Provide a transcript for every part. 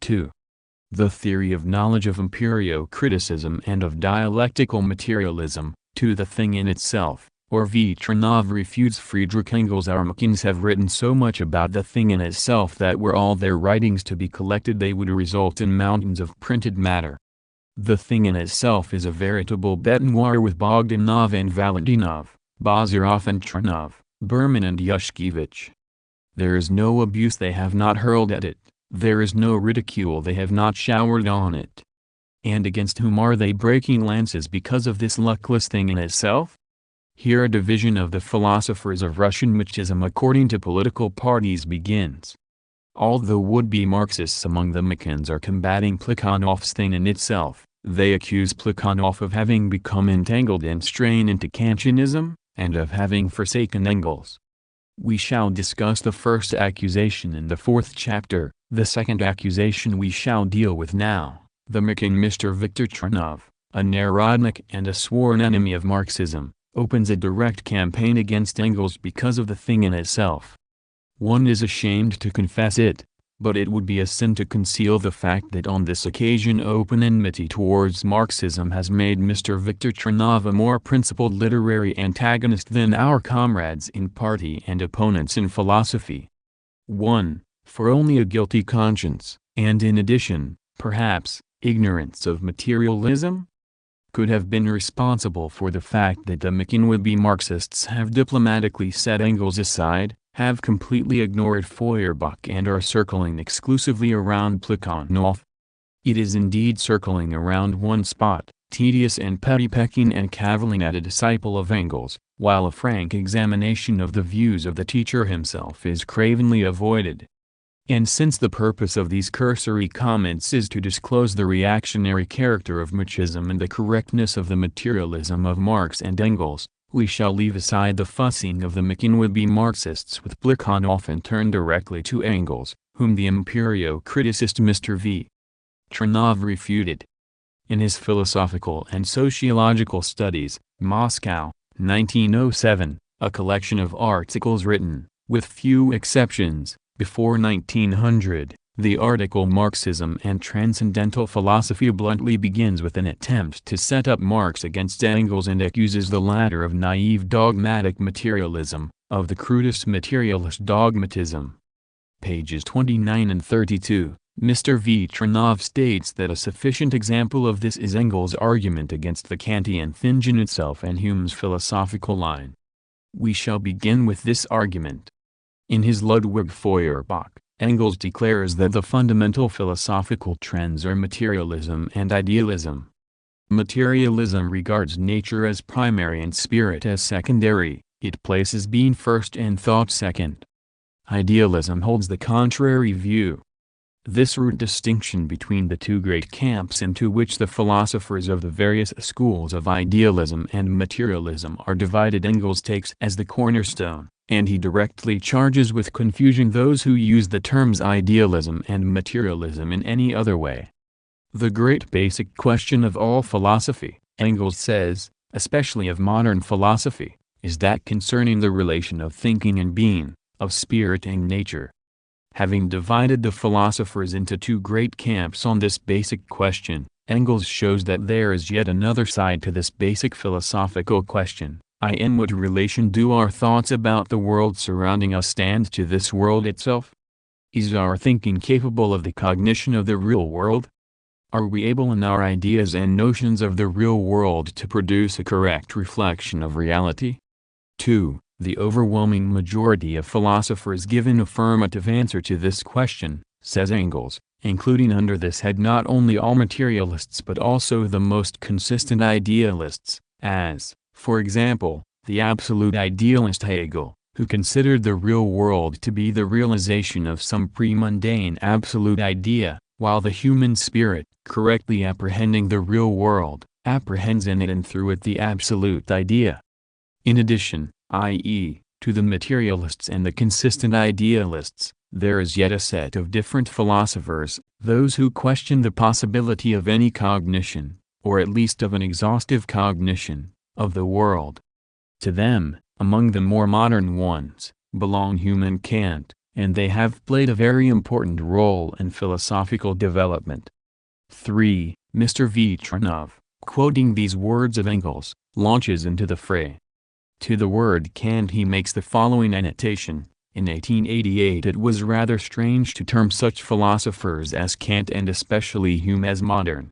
Ch2. The theory of knowledge of Empirio-Criticism and of dialectical materialism, to the thing in itself, or Ch2 refutes Friedrich Engels'. Our Machines have written so much about the thing in itself that were all their writings to be collected they would result in mountains of printed matter. The thing in itself is a veritable bête noire with Bogdanov and Valentinov, Bazarov and Ch2, Berman and Yushkevich. There is no abuse they have not hurled at it, there is no ridicule they have not showered on it. And against whom are they breaking lances because of this luckless thing in itself? Here a division of the philosophers of Russian Marxism according to political parties begins. All the would-be Marxists among the Machins are combating Plekhanov's thing in itself. They accuse Plekhanov of having become entangled and strained into Kantianism, and of having forsaken Engels. We shall discuss the first accusation in the 4th chapter. The second accusation we shall deal with now. The Machin Mr. Viktor Ch2, a Narodnik and a sworn enemy of Marxism, opens a direct campaign against Engels because of the thing in itself. One is ashamed to confess it, but it would be a sin to conceal the fact that on this occasion open enmity towards Marxism has made Mr. Viktor Ch2 a more principled literary antagonist than our comrades in party and opponents in philosophy. 1. For only a guilty conscience, and in addition, perhaps, ignorance of materialism, could have been responsible for the fact that the Machin would-be Marxists have diplomatically set Engels aside, have completely ignored Feuerbach and are circling exclusively around Plekhanov. It is indeed circling around one spot, tedious and petty, pecking and cavilling at a disciple of Engels, while a frank examination of the views of the teacher himself is cravenly avoided. And since the purpose of these cursory comments is to disclose the reactionary character of Marxism and the correctness of the materialism of Marx and Engels, we shall leave aside the fussing of the Machin would-be Marxists with Plekhanov and turn directly to Engels, whom the Empirio-Criticist Mr. V. Ch2 refuted. In his Philosophical and Sociological Studies, Moscow, 1907, a collection of articles written, with few exceptions, before 1900, the article Marxism and Transcendental Philosophy bluntly begins with an attempt to set up Marx against Engels and accuses the latter of naive dogmatic materialism, of the crudest materialist dogmatism. Pages 29 and 32, Mr. V. Ch2 states that a sufficient example of this is Engels' argument against the Kantian thing in itself and Hume's philosophical line. We shall begin with this argument. In his Ludwig Feuerbach, Engels declares that the fundamental philosophical trends are materialism and idealism. Materialism regards nature as primary and spirit as secondary, it places being first and thought second. Idealism holds the contrary view. This root distinction between the two great camps into which the philosophers of the various schools of idealism and materialism are divided Engels takes as the cornerstone, and he directly charges with confusion those who use the terms idealism and materialism in any other way. The great basic question of all philosophy, Engels says, especially of modern philosophy, is that concerning the relation of thinking and being, of spirit and nature. Having divided the philosophers into two great camps on this basic question, Engels shows that there is yet another side to this basic philosophical question. In what relation do our thoughts about the world surrounding us stand to this world itself? Is our thinking capable of the cognition of the real world? Are we able in our ideas and notions of the real world to produce a correct reflection of reality? 2. The overwhelming majority of philosophers give an affirmative answer to this question, says Engels, including under this head not only all materialists but also the most consistent idealists, as, for example, the absolute idealist Hegel, who considered the real world to be the realization of some pre-mundane absolute idea, while the human spirit, correctly apprehending the real world, apprehends in it and through it the absolute idea. In addition, i.e., to the materialists and the consistent idealists, there is yet a set of different philosophers, those who question the possibility of any cognition, or at least of an exhaustive cognition, of the world. To them, among the more modern ones, belong Hume and Kant, and they have played a very important role in philosophical development. 3. Mr. Vitranov, quoting these words of Engels, launches into the fray. To the word Kant he makes the following annotation: in 1888 it was rather strange to term such philosophers as Kant and especially Hume as modern.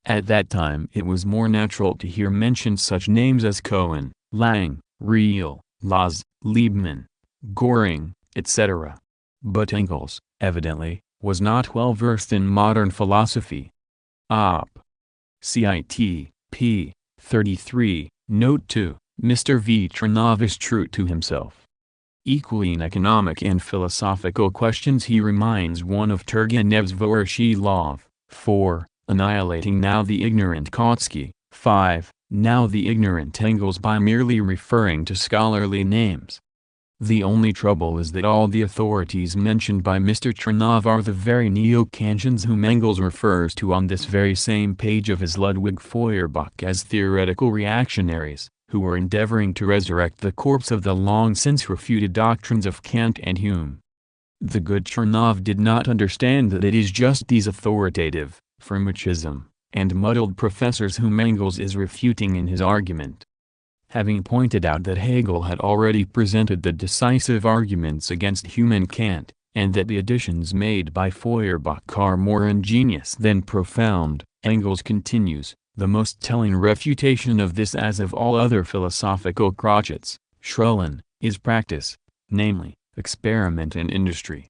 At that time it was more natural to hear mentioned such names as Cohen, Lang, Riehl, Laz, Liebman, Göring, etc. But Engels, evidently, was not well versed in modern philosophy. Op. Cit. p. 33, Note 2, Mr. Vitranov is true to himself. Equally in economic and philosophical questions he reminds one of Turgenev's Voroshilov, 4, annihilating now the ignorant Kautsky, 5, now the ignorant Engels by merely referring to scholarly names. The only trouble is that all the authorities mentioned by Mr. Tranov are the very neo-Kantians whom Engels refers to on this very same page of his Ludwig Feuerbach as theoretical reactionaries, who were endeavoring to resurrect the corpse of the long-since refuted doctrines of Kant and Hume. The good Tranov did not understand that it is just these authoritative, Firmichism, and muddled professors whom Engels is refuting in his argument. Having pointed out that Hegel had already presented the decisive arguments against Hume and Kant, and that the additions made by Feuerbach are more ingenious than profound, Engels continues, the most telling refutation of this as of all other philosophical crotchets, Schrullen, is practice, namely, experiment and industry.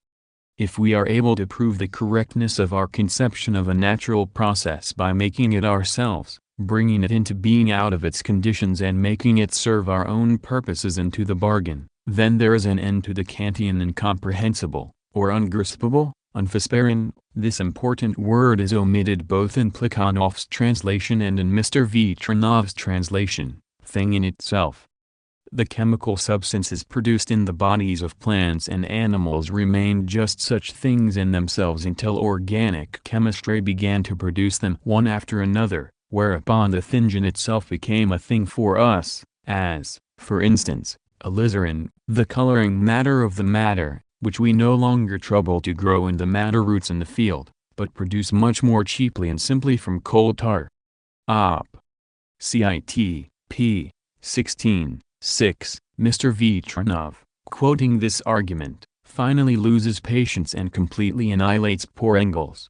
If we are able to prove the correctness of our conception of a natural process by making it ourselves, bringing it into being out of its conditions and making it serve our own purposes into the bargain, then there is an end to the Kantian incomprehensible, or ungraspable, unfassbaren. This important word is omitted both in Plekhanov's translation and in Mr. Vitranov's translation, thing in itself. The chemical substances produced in the bodies of plants and animals remained just such things in themselves until organic chemistry began to produce them one after another, whereupon the thing in itself became a thing for us, as, for instance, alizarin, the coloring matter of the matter, which we no longer trouble to grow in the matter roots in the field, but produce much more cheaply and simply from coal tar. Op. Cit. p. 16. 6. Mr. Vitranov, quoting this argument, finally loses patience and completely annihilates poor Engels.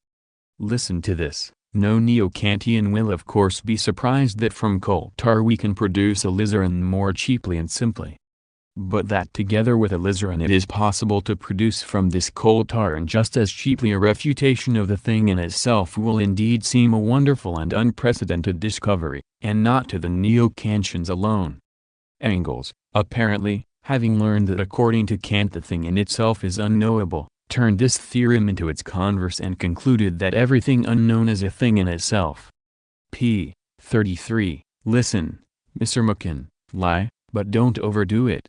Listen to this. No neo-Kantian will of course be surprised that from coal tar we can produce alizarin more cheaply and simply. But that together with alizarin it is possible to produce from this coal tar and just as cheaply a refutation of the thing in itself will indeed seem a wonderful and unprecedented discovery, and not to the neo-Kantians alone. Engels, apparently, having learned that according to Kant the thing in itself is unknowable, turned this theorem into its converse and concluded that everything unknown is a thing in itself. p. 33. Listen, Mr. Makin, lie, but don't overdo it.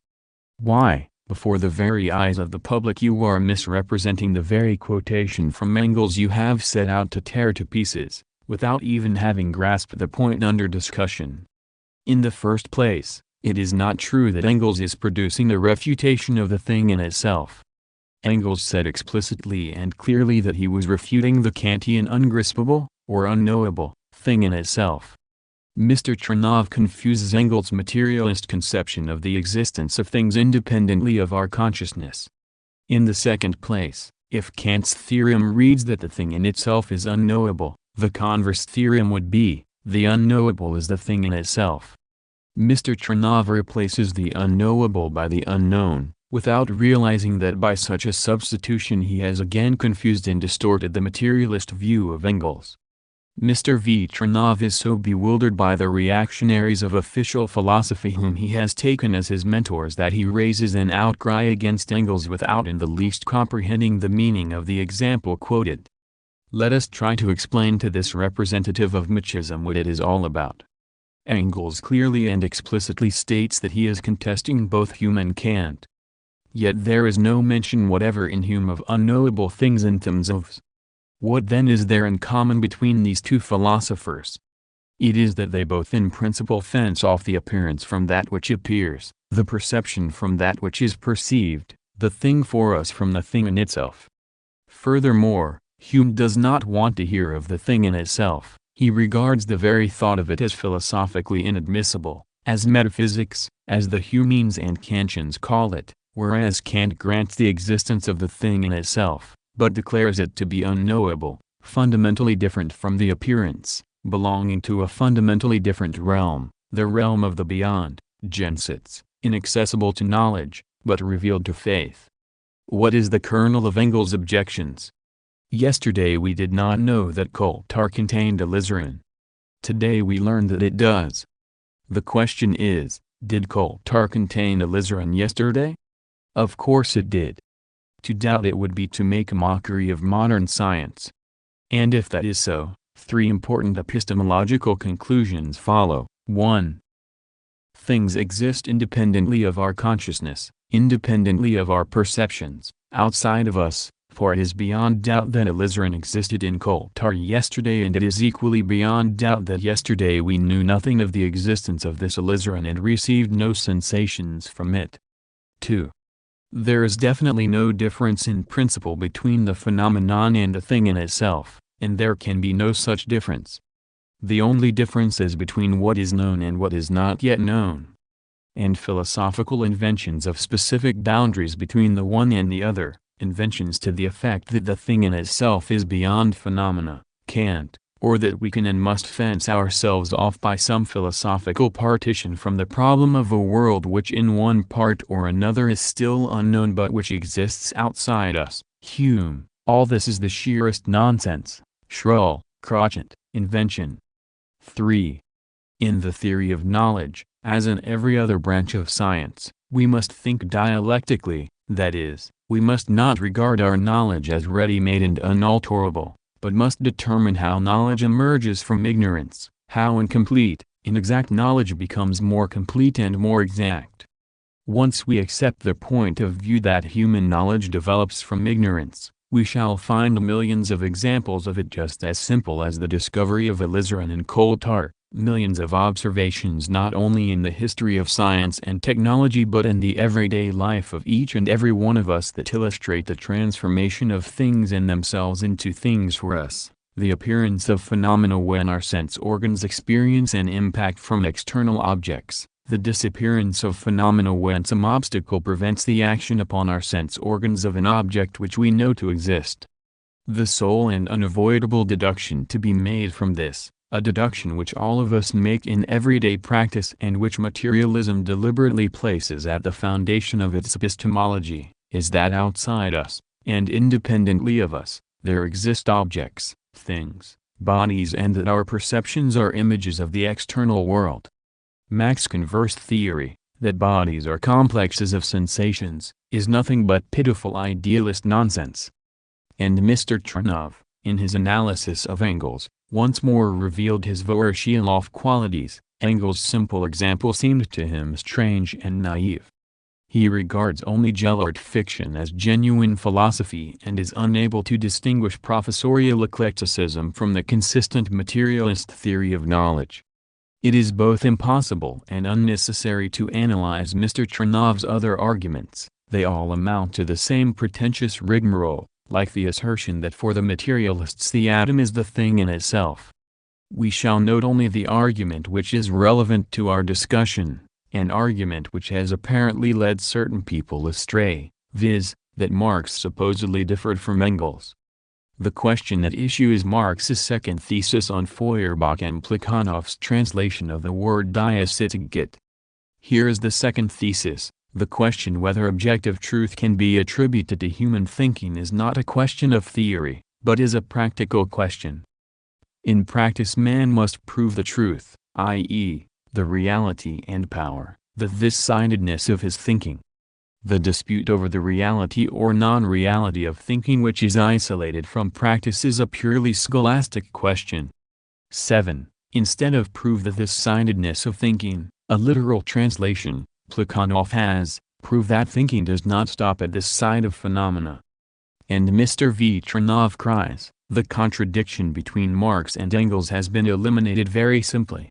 Why, before the very eyes of the public you are misrepresenting the very quotation from Engels you have set out to tear to pieces, without even having grasped the point under discussion. In the first place, it is not true that Engels is producing a refutation of the thing in itself. Engels said explicitly and clearly that he was refuting the Kantian ungraspable, or unknowable, thing in itself. Mr. Tranov confuses Engels' materialist conception of the existence of things independently of our consciousness. In the second place, if Kant's theorem reads that the thing in itself is unknowable, the converse theorem would be, the unknowable is the thing in itself. Mr. Tranov replaces the unknowable by the unknown, without realizing that by such a substitution he has again confused and distorted the materialist view of Engels. Mr. Vitranov is so bewildered by the reactionaries of official philosophy whom he has taken as his mentors that he raises an outcry against Engels without in the least comprehending the meaning of the example quoted. Let us try to explain to this representative of Machism what it is all about. Engels clearly and explicitly states that he is contesting both Hume and Kant. Yet there is no mention whatever in Hume of unknowable things in themselves. What then is there in common between these two philosophers? It is that they both in principle fence off the appearance from that which appears, the perception from that which is perceived, the thing for us from the thing in itself. Furthermore, Hume does not want to hear of the thing in itself. He regards the very thought of it as philosophically inadmissible, as metaphysics, as the Humeans and Kantians call it, whereas Kant grants the existence of the thing in itself, but declares it to be unknowable, fundamentally different from the appearance, belonging to a fundamentally different realm, the realm of the beyond, Jensetz, inaccessible to knowledge, but revealed to faith. What is the kernel of Engels' objections? Yesterday we did not know that coal tar contained alizarin. Today we learn that it does. The question is, did coal tar contain alizarin yesterday? Of course it did. To doubt it would be to make a mockery of modern science. And if that is so, three important epistemological conclusions follow. 1. Things exist independently of our consciousness, independently of our perceptions, outside of us, for it is beyond doubt that alizarin existed in coal tar yesterday, and it is equally beyond doubt that yesterday we knew nothing of the existence of this alizarin and received no sensations from it. 2. There is definitely no difference in principle between the phenomenon and the thing in itself, and there can be no such difference. The only difference is between what is known and what is not yet known. And philosophical inventions of specific boundaries between the one and the other, inventions to the effect that the thing in itself is beyond phenomena, can't, or that we can and must fence ourselves off by some philosophical partition from the problem of a world which in one part or another is still unknown but which exists outside us. Hume, all this is the sheerest nonsense, shrill, crotchant, invention. 3. In the theory of knowledge, as in every other branch of science, we must think dialectically, that is, we must not regard our knowledge as ready-made and unalterable, but must determine how knowledge emerges from ignorance, how incomplete, inexact knowledge becomes more complete and more exact. Once we accept the point of view that human knowledge develops from ignorance, we shall find millions of examples of it just as simple as the discovery of alizarin in coal tar, millions of observations not only in the history of science and technology but in the everyday life of each and every one of us that illustrate the transformation of things in themselves into things for us, the appearance of phenomena when our sense organs experience an impact from external objects, the disappearance of phenomena when some obstacle prevents the action upon our sense organs of an object which we know to exist. The sole and unavoidable deduction to be made from this, a deduction which all of us make in everyday practice and which materialism deliberately places at the foundation of its epistemology, is that outside us, and independently of us, there exist objects, things, bodies, and that our perceptions are images of the external world. Max Converse theory, that bodies are complexes of sensations, is nothing but pitiful idealist nonsense. And Mr. Ch2, in his analysis of Engels, once more revealed his Voroshiloff qualities. Engels' simple example seemed to him strange and naive. He regards only Gellert fiction as genuine philosophy and is unable to distinguish professorial eclecticism from the consistent materialist theory of knowledge. It is both impossible and unnecessary to analyze Mr. Ch2's other arguments. They all amount to the same pretentious rigmarole, like the assertion that for the materialists the atom is the thing in itself. We shall note only the argument which is relevant to our discussion, an argument which has apparently led certain people astray, viz., that Marx supposedly differed from Engels. The question at issue is Marx's second thesis on Feuerbach and Plekhanov's translation of the word Diasyntagit. Here is the second thesis. The question whether objective truth can be attributed to human thinking is not a question of theory, but is a practical question. In practice man must prove the truth, i.e., the reality and power, the this-sidedness of his thinking. The dispute over the reality or non-reality of thinking which is isolated from practice is a purely scholastic question. 7. Instead of prove the this-sidedness of thinking, a literal translation, Plekhanov has, prove that thinking does not stop at this side of phenomena. And Mr. V. Ch2 cries, the contradiction between Marx and Engels has been eliminated very simply.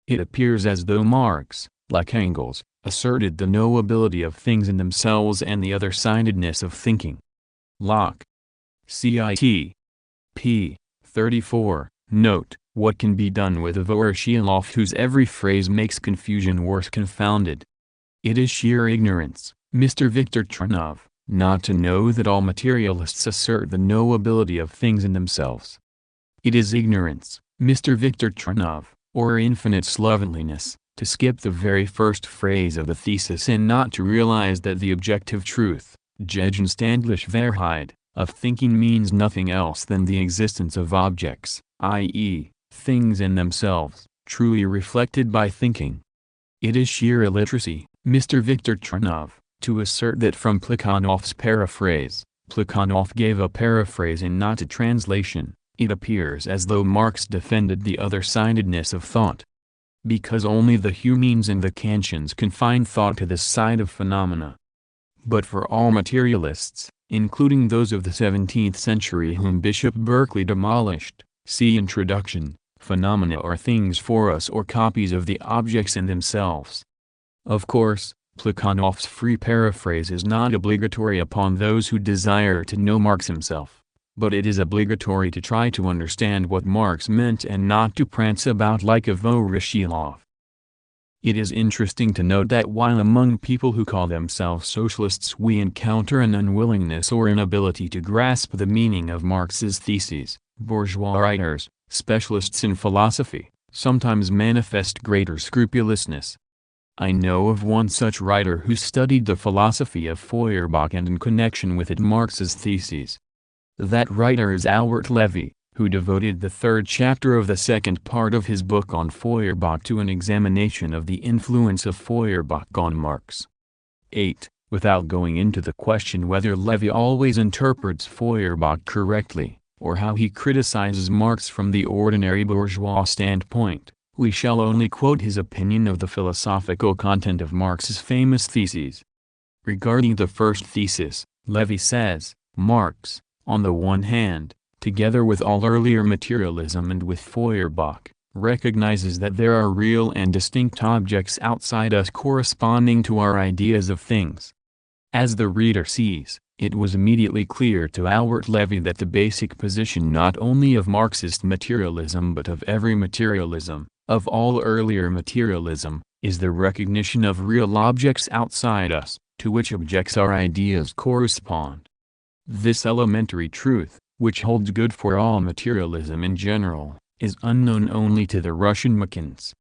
It appears as though Marx, like Engels, asserted the knowability of things in themselves and the other-sidedness of thinking. Locke. Cit. p. 34. Note, what can be done with a Voroshiloff whose every phrase makes confusion worse confounded? It is sheer ignorance, Mr. Viktor Chernov, not to know that all materialists assert the knowability of things in themselves. It is ignorance, Mr. Viktor Chernov, or infinite slovenliness, to skip the very first phrase of the thesis and not to realize that the objective truth, Gegenständliche Wahrheit, of thinking means nothing else than the existence of objects, i.e., things in themselves, truly reflected by thinking. It is sheer illiteracy, Mr. Viktor Chernov, to assert that from Plekhanov's paraphrase, Plekhanov gave a paraphrase and not a translation. It appears as though Marx defended the other-sidedness of thought. Because only the Humeans and the Kantians confine thought to this side of phenomena. But for all materialists, including those of the 17th century whom Bishop Berkeley demolished, see Introduction, phenomena are things for us or copies of the objects in themselves. Of course, Plekhanov's free paraphrase is not obligatory upon those who desire to know Marx himself. But it is obligatory to try to understand what Marx meant and not to prance about like a Voroshilov. It is interesting to note that while among people who call themselves socialists we encounter an unwillingness or inability to grasp the meaning of Marx's theses, bourgeois writers, specialists in philosophy, sometimes manifest greater scrupulousness. I know of one such writer who studied the philosophy of Feuerbach and in connection with it Marx's theses. That writer is Albert Levy, who devoted the third chapter of the second part of his book on Feuerbach to an examination of the influence of Feuerbach on Marx. 8. Without going into the question whether Levy always interprets Feuerbach correctly, or how he criticizes Marx from the ordinary bourgeois standpoint, we shall only quote his opinion of the philosophical content of Marx's famous theses. Regarding the first thesis, Levy says, Marx, on the one hand, together with all earlier materialism and with Feuerbach, recognizes that there are real and distinct objects outside us corresponding to our ideas of things. As the reader sees, it was immediately clear to Albert Levy that the basic position not only of Marxist materialism but of every materialism, of all earlier materialism, is the recognition of real objects outside us, to which objects our ideas correspond. This elementary truth, which holds good for all materialism in general, is unknown only to the Russian Machins.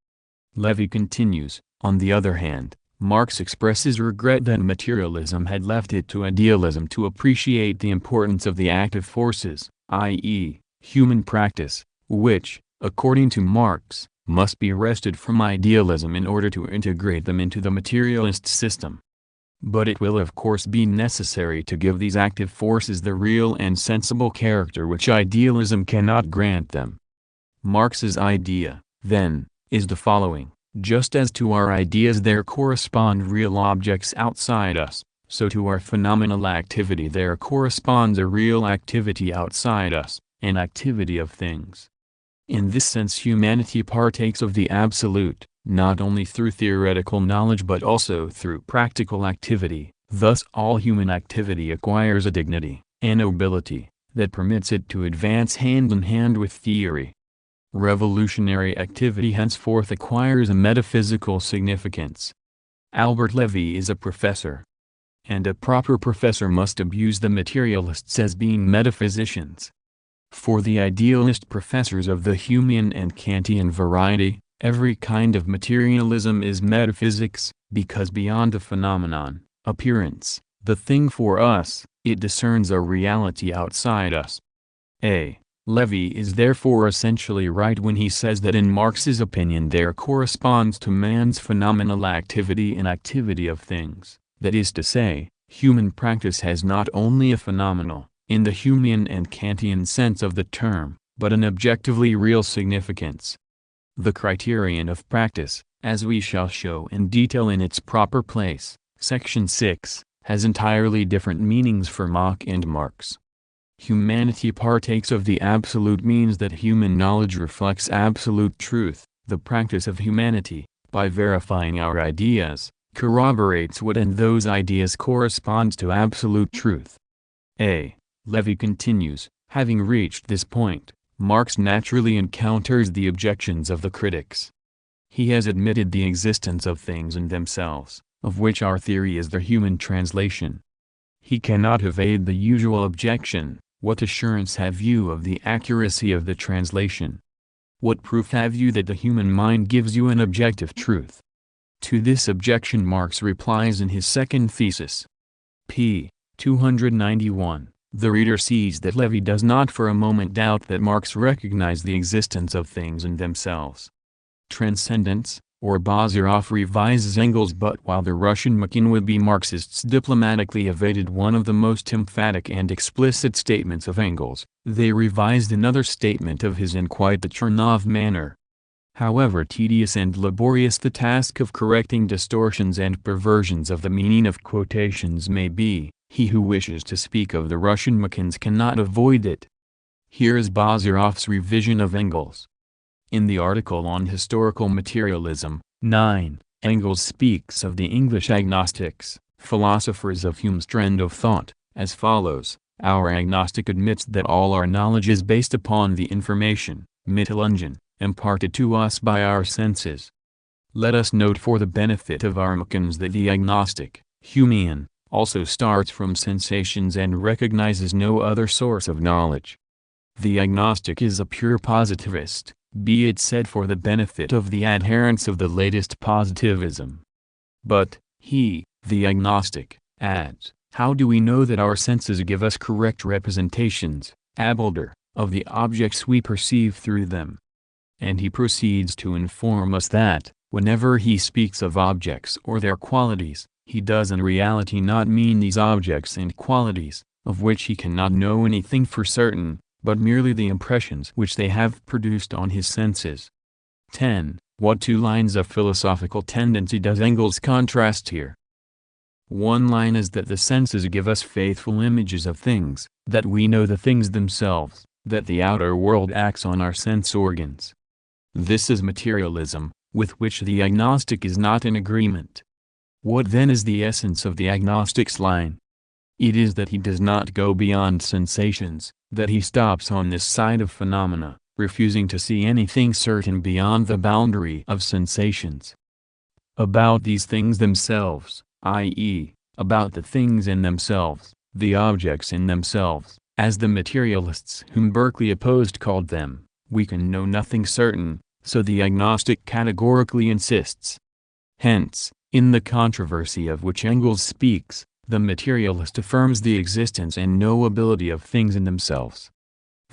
Levy continues, on the other hand, Marx expresses regret that materialism had left it to idealism to appreciate the importance of the active forces, i.e., human practice, which, according to Marx, must be wrested from idealism in order to integrate them into the materialist system. But it will of course be necessary to give these active forces the real and sensible character which idealism cannot grant them. Marx's idea, then, is the following: just as to our ideas there correspond real objects outside us, so to our phenomenal activity there corresponds a real activity outside us, an activity of things. In this sense humanity partakes of the absolute, not only through theoretical knowledge but also through practical activity. Thus all human activity acquires a dignity, a nobility, that permits it to advance hand in hand with theory. Revolutionary activity henceforth acquires a metaphysical significance. Albert Levy is a professor. And a proper professor must abuse the materialists as being metaphysicians. For the idealist professors of the Humean and Kantian variety, every kind of materialism is metaphysics, because beyond the phenomenon, appearance, the thing for us, it discerns a reality outside us. A. Levy is therefore essentially right when he says that in Marx's opinion there corresponds to man's phenomenal activity an activity of things, that is to say, human practice has not only a phenomenal, in the Humean and Kantian sense of the term, but an objectively real significance. The criterion of practice, as we shall show in detail in its proper place, section 6, has entirely different meanings for Mach and Marx. Humanity partakes of the absolute means that human knowledge reflects absolute truth. The practice of humanity, by verifying our ideas, corroborates what in those ideas corresponds to absolute truth. A. Levy continues, having reached this point, Marx naturally encounters the objections of the critics. He has admitted the existence of things in themselves, of which our theory is the human translation. He cannot evade the usual objection: what assurance have you of the accuracy of the translation? What proof have you that the human mind gives you an objective truth? To this objection Marx replies in his second thesis. p. 291. The reader sees that Levy does not for a moment doubt that Marx recognized the existence of things in themselves. Transcendence, or Bazarov revises Engels, but while the Russian Makin would-be Marxists diplomatically evaded one of the most emphatic and explicit statements of Engels, they revised another statement of his in quite the Chernow manner. However tedious and laborious the task of correcting distortions and perversions of the meaning of quotations may be, he who wishes to speak of the Russian Makins cannot avoid it. Here is Bazarov's revision of Engels. In the article on historical materialism, 9, Engels speaks of the English agnostics, philosophers of Hume's trend of thought, as follows: our agnostic admits that all our knowledge is based upon the information, Mittelungen, imparted to us by our senses. Let us note for the benefit of our Makins that the agnostic, Humean, also starts from sensations and recognizes no other source of knowledge. The agnostic is a pure positivist, be it said for the benefit of the adherents of the latest positivism. But, he, the agnostic, adds, how do we know that our senses give us correct representations, Abelder, of the objects we perceive through them? And he proceeds to inform us that, whenever he speaks of objects or their qualities, he does in reality not mean these objects and qualities, of which he cannot know anything for certain, but merely the impressions which they have produced on his senses. 10. What two lines of philosophical tendency does Engels contrast here? One line is that the senses give us faithful images of things, that we know the things themselves, that the outer world acts on our sense organs. This is materialism, with which the agnostic is not in agreement. What then is the essence of the agnostic's line? It is that he does not go beyond sensations, that he stops on this side of phenomena, refusing to see anything certain beyond the boundary of sensations. About these things themselves, i.e., about the things in themselves, the objects in themselves, as the materialists whom Berkeley opposed called them, we can know nothing certain, so the agnostic categorically insists. Hence, in the controversy of which Engels speaks, the materialist affirms the existence and knowability of things in themselves.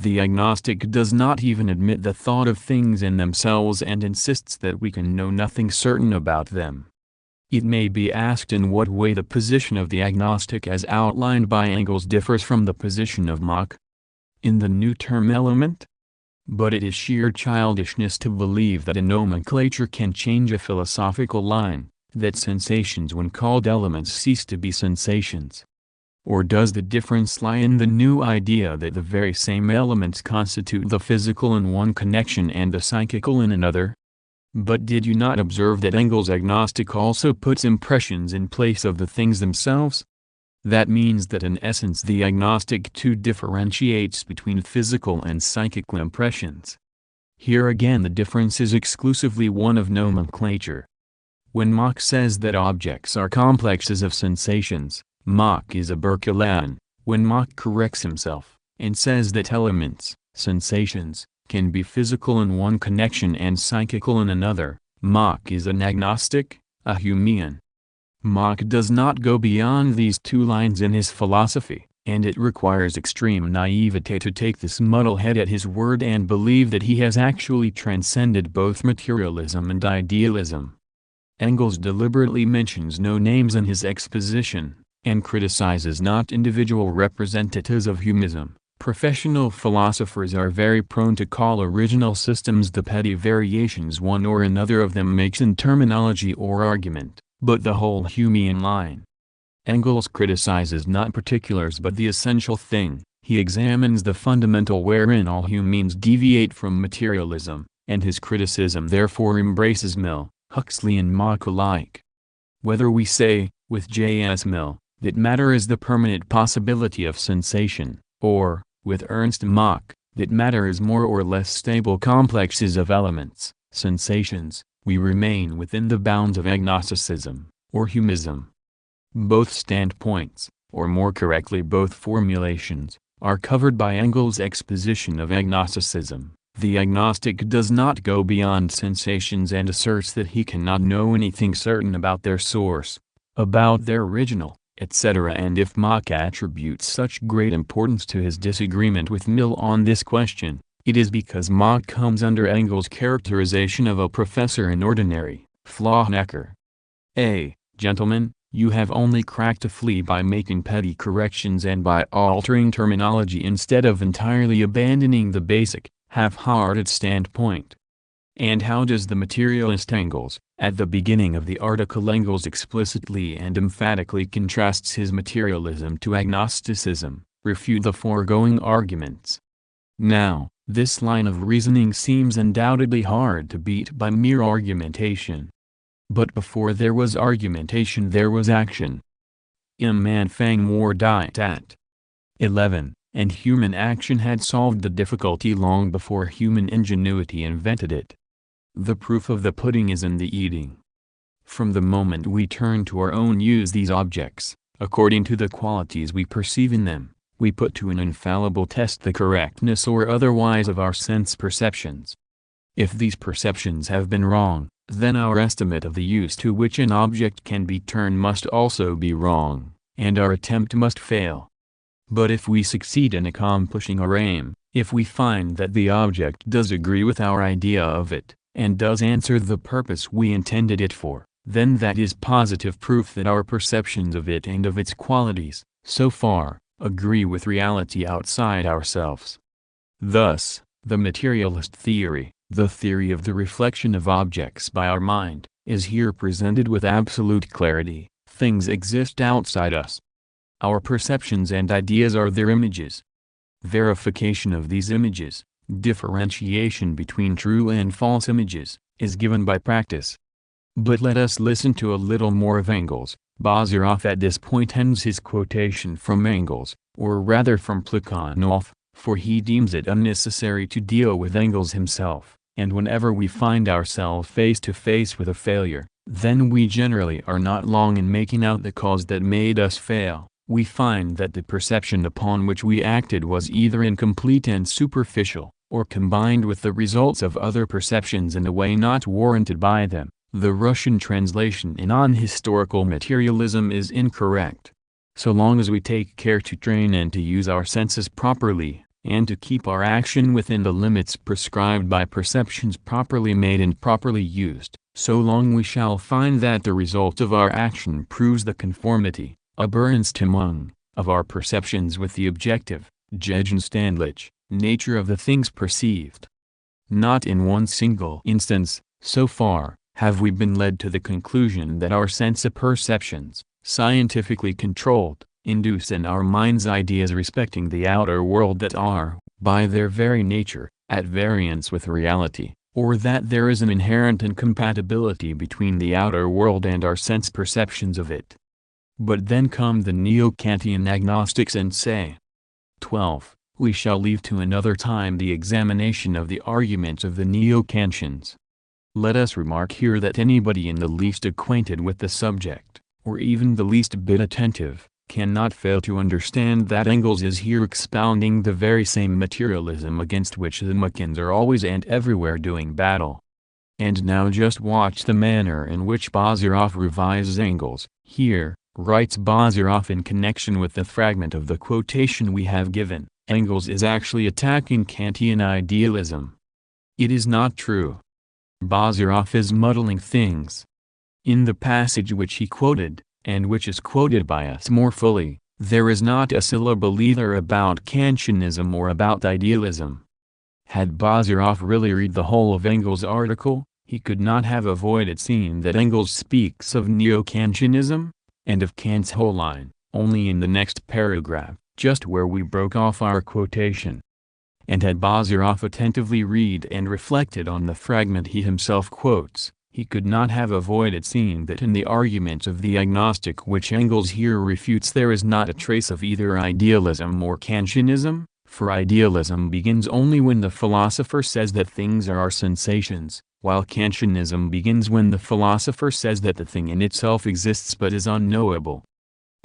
The agnostic does not even admit the thought of things in themselves and insists that we can know nothing certain about them. It may be asked in what way the position of the agnostic as outlined by Engels differs from the position of Mach. In the new term element? But it is sheer childishness to believe that a nomenclature can change a philosophical line, that sensations when called elements cease to be sensations. Or does the difference lie in the new idea that the very same elements constitute the physical in one connection and the psychical in another? But did you not observe that Engels' agnostic also puts impressions in place of the things themselves? That means that in essence the agnostic too differentiates between physical and psychical impressions. Here again the difference is exclusively one of nomenclature. When Mach says that objects are complexes of sensations, Mach is a Berkeleyan. When Mach corrects himself, and says that elements, sensations, can be physical in one connection and psychical in another, Mach is an agnostic, a Humean. Mach does not go beyond these two lines in his philosophy, and it requires extreme naivete to take this muddlehead at his word and believe that he has actually transcended both materialism and idealism. Engels deliberately mentions no names in his exposition, and criticizes not individual representatives of Humanism. Professional philosophers are very prone to call original systems the petty variations one or another of them makes in terminology or argument, but the whole Humean line. Engels criticizes not particulars but the essential thing. He examines the fundamental wherein all Humeans deviate from materialism, and his criticism therefore embraces Mill, Huxley and Mach alike. Whether we say, with J.S. Mill, that matter is the permanent possibility of sensation, or, with Ernst Mach, that matter is more or less stable complexes of elements, sensations, we remain within the bounds of agnosticism, or humism. Both standpoints, or more correctly both formulations, are covered by Engels' exposition of agnosticism. The agnostic does not go beyond sensations and asserts that he cannot know anything certain about their source, about their original, etc. And if Mach attributes such great importance to his disagreement with Mill on this question, it is because Mach comes under Engels' characterization of a professor in ordinary, Flachnecker. Gentlemen, you have only cracked a flea by making petty corrections and by altering terminology instead of entirely abandoning the basic, half-hearted standpoint. And how does the materialist Engels, at the beginning of the article Engels explicitly and emphatically contrasts his materialism to agnosticism, refute the foregoing arguments? Now, this line of reasoning seems undoubtedly hard to beat by mere argumentation. But before there was argumentation there was action. Im Anfang war die Tat. 11. And human action had solved the difficulty long before human ingenuity invented it. The proof of the pudding is in the eating. From the moment we turn to our own use these objects, according to the qualities we perceive in them, we put to an infallible test the correctness or otherwise of our sense perceptions. If these perceptions have been wrong, then our estimate of the use to which an object can be turned must also be wrong, and our attempt must fail. But if we succeed in accomplishing our aim, if we find that the object does agree with our idea of it, and does answer the purpose we intended it for, then that is positive proof that our perceptions of it and of its qualities, so far, agree with reality outside ourselves. Thus, the materialist theory, the theory of the reflection of objects by our mind, is here presented with absolute clarity. Things exist outside us. Our perceptions and ideas are their images. Verification of these images, differentiation between true and false images, is given by practice. But let us listen to a little more of Engels. Bazarov at this point ends his quotation from Engels, or rather from Plekhanov, for he deems it unnecessary to deal with Engels himself, and whenever we find ourselves face to face with a failure, then we generally are not long in making out the cause that made us fail. We find that the perception upon which we acted was either incomplete and superficial, or combined with the results of other perceptions in a way not warranted by them. The Russian translation in On Historical Materialism is incorrect. So long as we take care to train and to use our senses properly, and to keep our action within the limits prescribed by perceptions properly made and properly used, so long we shall find that the result of our action proves the conformity, Übereinstimmung, of our perceptions with the objective, gegenständlich, nature of the things perceived. Not in one single instance, so far, have we been led to the conclusion that our sense perceptions, scientifically controlled, induce in our minds ideas respecting the outer world that are, by their very nature, at variance with reality, or that there is an inherent incompatibility between the outer world and our sense perceptions of it. But then come the neo-Kantian agnostics and say, 12. We shall leave to another time the examination of the arguments of the neo-Kantians. Let us remark here that anybody in the least acquainted with the subject, or even the least bit attentive, cannot fail to understand that Engels is here expounding the very same materialism against which the Machins are always and everywhere doing battle. And now just watch the manner in which Bazarov revises Engels. Here, writes Bazarov in connection with the fragment of the quotation we have given, Engels is actually attacking Kantian idealism. It is not true. Bazarov is muddling things. In the passage which he quoted, and which is quoted by us more fully, there is not a syllable either about Kantianism or about idealism. Had Bazarov really read the whole of Engels' article, he could not have avoided seeing that Engels speaks of neo-Kantianism, and of Kant's whole line, only in the next paragraph, just where we broke off our quotation. And had Bazarov attentively read and reflected on the fragment he himself quotes, he could not have avoided seeing that in the arguments of the agnostic which Engels here refutes there is not a trace of either idealism or Kantianism, for idealism begins only when the philosopher says that things are sensations, while Kantianism begins when the philosopher says that the thing in itself exists but is unknowable.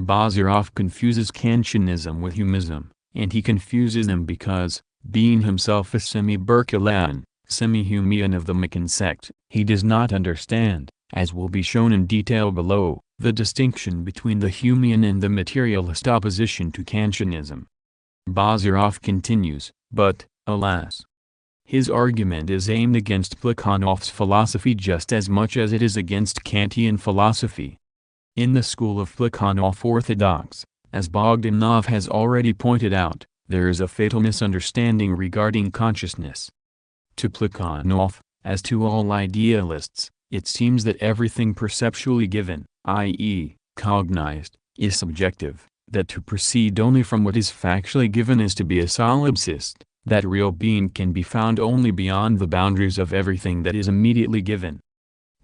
Bazarov confuses Kantianism with humism, and he confuses them because, being himself a semi-Berkeleyan, semi-Humean of the Macon sect, he does not understand, as will be shown in detail below, the distinction between the Humean and the materialist opposition to Kantianism. Bazarov continues, but, alas, his argument is aimed against Plekhanov's philosophy just as much as it is against Kantian philosophy. In the school of Plekhanov orthodox, as Bogdanov has already pointed out, there is a fatal misunderstanding regarding consciousness. To Plekhanov, as to all idealists, it seems that everything perceptually given, i.e., cognized, is subjective, that to proceed only from what is factually given is to be a solipsist, that real being can be found only beyond the boundaries of everything that is immediately given.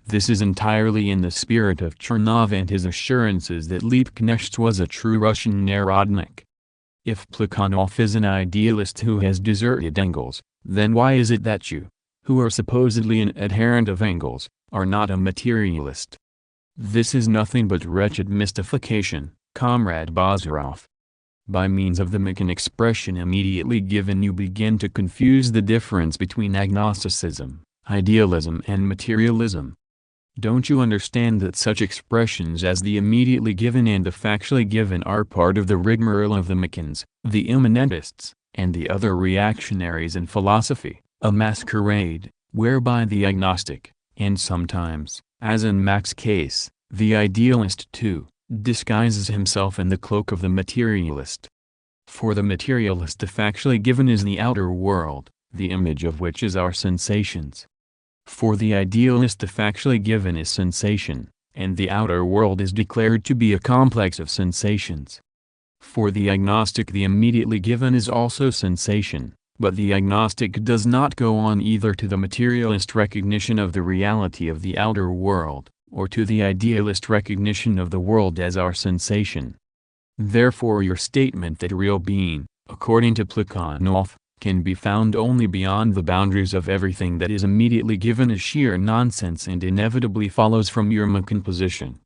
This is entirely in the spirit of Chernov and his assurances that Liebknecht was a true Russian narodnik. If Plekhanov is an idealist who has deserted Engels, then why is it that you, who are supposedly an adherent of Engels, are not a materialist? This is nothing but wretched mystification, Comrade Bazarov. By means of the Macon expression immediately given you begin to confuse the difference between agnosticism, idealism and materialism. Don't you understand that such expressions as the immediately given and the factually given are part of the rigmarole of the Macons, the immanentists, and the other reactionaries in philosophy, a masquerade, whereby the agnostic, and sometimes, as in Mach's case, the idealist too, disguises himself in the cloak of the materialist. For the materialist the factually given is the outer world, the image of which is our sensations. For the idealist the factually given is sensation, and the outer world is declared to be a complex of sensations. For the agnostic the immediately given is also sensation, but the agnostic does not go on either to the materialist recognition of the reality of the outer world, or to the idealist recognition of the world as our sensation. Therefore your statement that real being, according to Plekhanov, can be found only beyond the boundaries of everything that is immediately given is sheer nonsense and inevitably follows from your Macon position.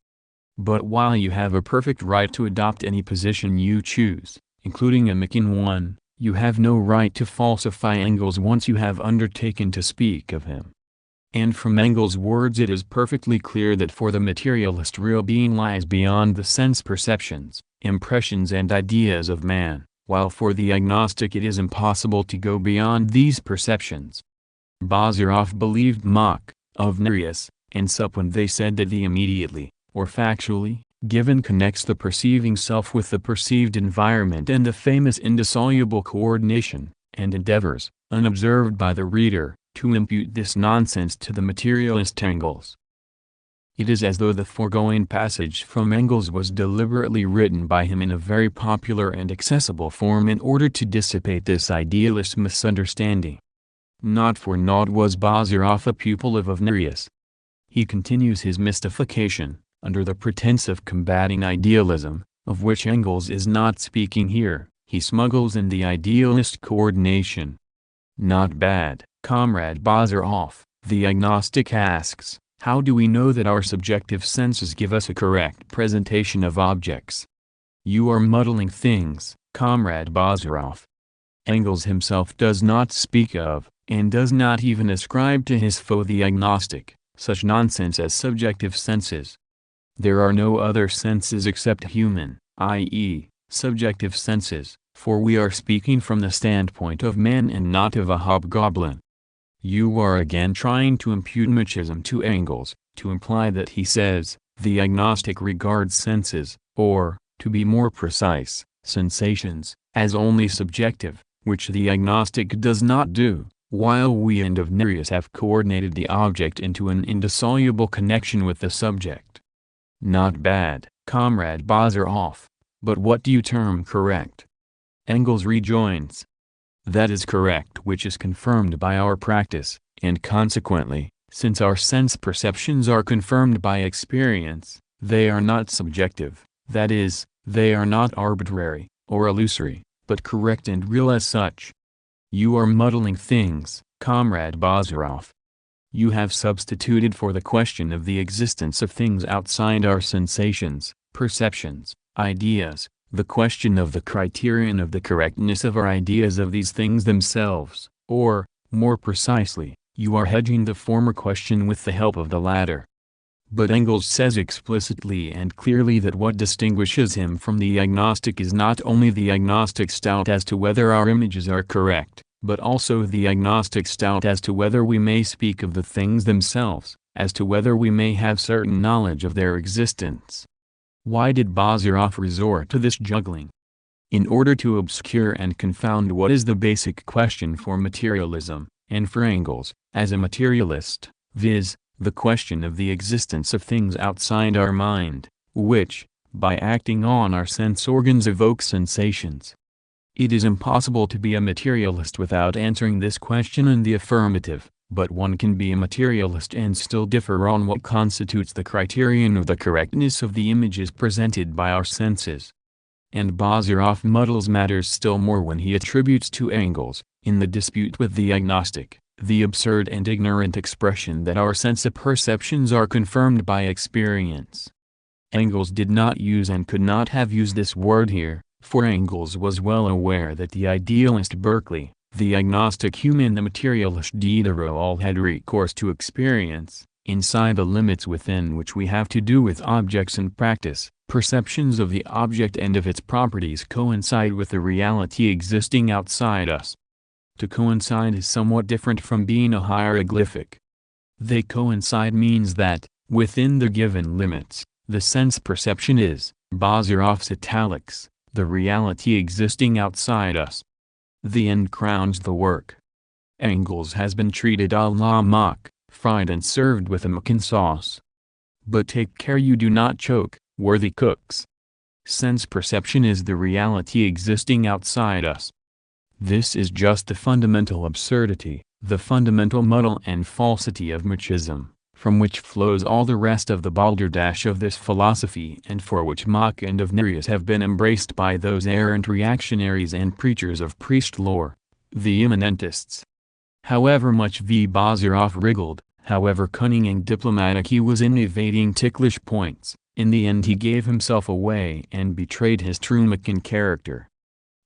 But while you have a perfect right to adopt any position you choose, including a Macon one, you have no right to falsify Engels once you have undertaken to speak of him. And from Engels' words it is perfectly clear that for the materialist real being lies beyond the sense perceptions, impressions and ideas of man, while for the agnostic it is impossible to go beyond these perceptions. Bazarov believed Mach, of Nereus, and Sup when they said that the immediately, or factually, given connects the perceiving self with the perceived environment and the famous indissoluble coordination, and endeavors, unobserved by the reader, to impute this nonsense to the materialist Engels. It is as though the foregoing passage from Engels was deliberately written by him in a very popular and accessible form in order to dissipate this idealist misunderstanding. Not for naught was Bazarov a pupil of Nereus. He continues his mystification, under the pretense of combating idealism, of which Engels is not speaking here. He smuggles in the idealist coordination. Not bad, Comrade Bazarov, the agnostic asks. How do we know that our subjective senses give us a correct presentation of objects? You are muddling things, Comrade Bazarov. Engels himself does not speak of, and does not even ascribe to his foe the agnostic, such nonsense as subjective senses. There are no other senses except human, i.e., subjective senses, for we are speaking from the standpoint of man and not of a hobgoblin. You are again trying to impute Machism to Engels, to imply that he says, the agnostic regards senses, or, to be more precise, sensations, as only subjective, which the agnostic does not do, while we and of Nereus have coordinated the object into an indissoluble connection with the subject. Not bad, Comrade Bazarov, but what do you term correct? Engels rejoins. That is correct which is confirmed by our practice, and consequently, Since our sense perceptions are confirmed by experience, they are not subjective, that is, they are not arbitrary, or illusory, but correct and real as such. You are muddling things, Comrade Bazarov. You have substituted for the question of the existence of things outside our sensations, perceptions, ideas, the question of the criterion of the correctness of our ideas of these things themselves, or, more precisely, you are hedging the former question with the help of the latter. But Engels says explicitly and clearly that what distinguishes him from the agnostic is not only the agnostic's doubt as to whether our images are correct, but also the agnostic's doubt as to whether we may speak of the things themselves, as to whether we may have certain knowledge of their existence. Why did Bazarov resort to this juggling? In order to obscure and confound what is the basic question for materialism, and for Engels, as a materialist, viz., the question of the existence of things outside our mind, which, by acting on our sense organs evoke sensations. It is impossible to be a materialist without answering this question in the affirmative, but one can be a materialist and still differ on what constitutes the criterion of the correctness of the images presented by our senses. And Bazarov muddles matters still more when he attributes to Engels, in the dispute with the agnostic, the absurd and ignorant expression that our sense of perceptions are confirmed by experience. Engels did not use and could not have used this word here, for Engels was well aware that the idealist Berkeley, the agnostic Hume and the materialist Diderot all had recourse to experience, inside the limits within which we have to do with objects in practice. Perceptions of the object and of its properties coincide with the reality existing outside us. To coincide is somewhat different from being a hieroglyphic. They coincide means that, within the given limits, the sense perception is, Bazarov's italics, the reality existing outside us. The end crowns the work. Engels has been treated à la mock, fried and served with a Mackin sauce. But take care you do not choke, worthy cooks. Sense perception is the reality existing outside us. This is just the fundamental absurdity, the fundamental muddle and falsity of Machism, from which flows all the rest of the balderdash of this philosophy and for which Mach and of Nereus have been embraced by those errant reactionaries and preachers of priest lore, the immanentists. However much V. Bazarov wriggled, however cunning and diplomatic he was in evading ticklish points, in the end he gave himself away and betrayed his true Machin character.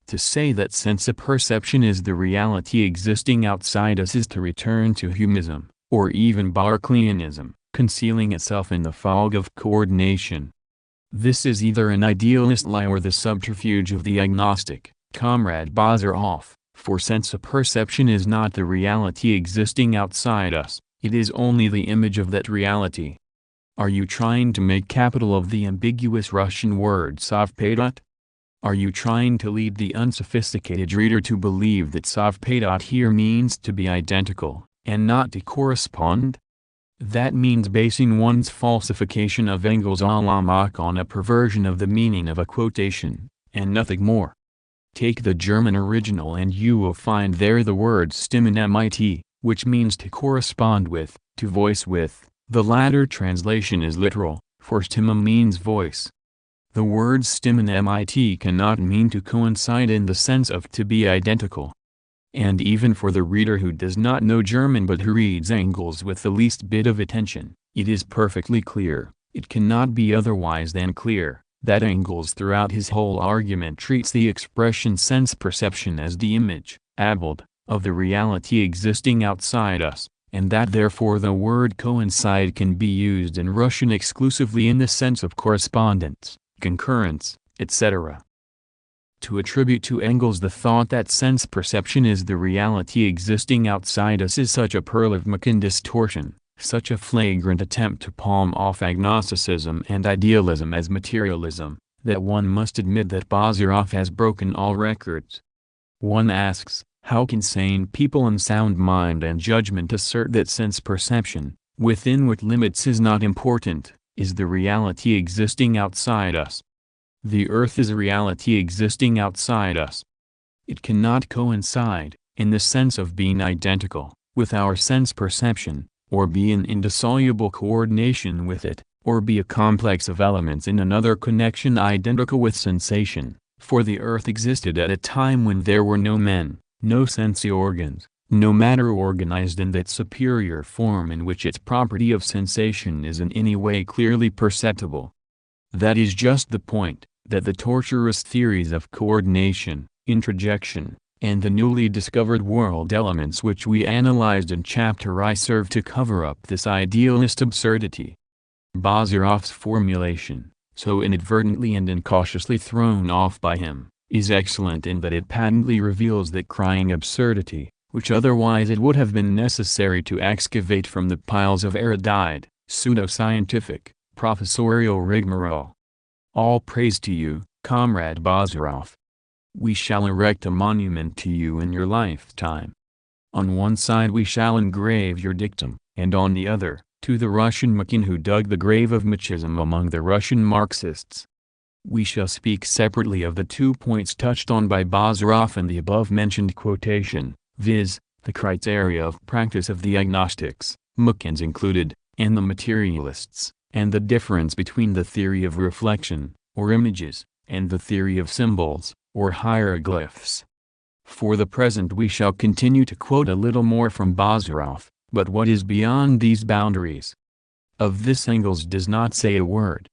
To say that sense of perception is the reality existing outside us is to return to Humism, or even Berkeleyanism, concealing itself in the fog of coordination. This is either an idealist lie or the subterfuge of the agnostic, Comrade Bazarov, for sense of perception is not the reality existing outside us, it is only the image of that reality. Are you trying to make capital of the ambiguous Russian word savpedot? Are you trying to lead the unsophisticated reader to believe that savpedot here means to be identical, and not to correspond? That means basing one's falsification of Engels à la Mach on a perversion of the meaning of a quotation, and nothing more. Take the German original and you will find there the word stimmen mit, which means to correspond with, to voice with. The latter translation is literal, for Stimme means voice. The word stimmen mit cannot mean to coincide in the sense of to be identical. And even for the reader who does not know German but who reads Engels with the least bit of attention, it is perfectly clear, it cannot be otherwise than clear, that Engels throughout his whole argument treats the expression sense perception as the image, Abbild, of the reality existing outside us, and that therefore the word coincide can be used in Russian exclusively in the sense of correspondence, concurrence, etc. To attribute to Engels the thought that sense perception is the reality existing outside us is such a pearl of Machin distortion, such a flagrant attempt to palm off agnosticism and idealism as materialism, that one must admit that Bazarov has broken all records. One asks, how can sane people in sound mind and judgment assert that sense perception, within what limits is not important, is the reality existing outside us? The earth is a reality existing outside us. It cannot coincide, in the sense of being identical, with our sense perception, or be in indissoluble coordination with it, or be a complex of elements in another connection identical with sensation, for the earth existed at a time when there were no men, no sense organs, no matter organized in that superior form in which its property of sensation is in any way clearly perceptible. That is just the point, that the tortuous theories of coordination, introjection, and the newly discovered world elements which we analyzed in Chapter I serve to cover up this idealist absurdity. Bazarov's formulation, so inadvertently and incautiously thrown off by him, is excellent in that it patently reveals that crying absurdity, which otherwise it would have been necessary to excavate from the piles of erudite, pseudo-scientific, professorial rigmarole. All praise to you, Comrade Bazarov. We shall erect a monument to you in your lifetime. On one side we shall engrave your dictum, and on the other, to the Russian Makin who dug the grave of Machism among the Russian Marxists. We shall speak separately of the 2 points touched on by Bazarov in the above-mentioned quotation, viz., the criteria of practice of the agnostics, Makins included, and the materialists, and the difference between the theory of reflection, or images, and the theory of symbols, or hieroglyphs. For the present we shall continue to quote a little more from Bazarov, but what is beyond these boundaries? Of this Engels does not say a word.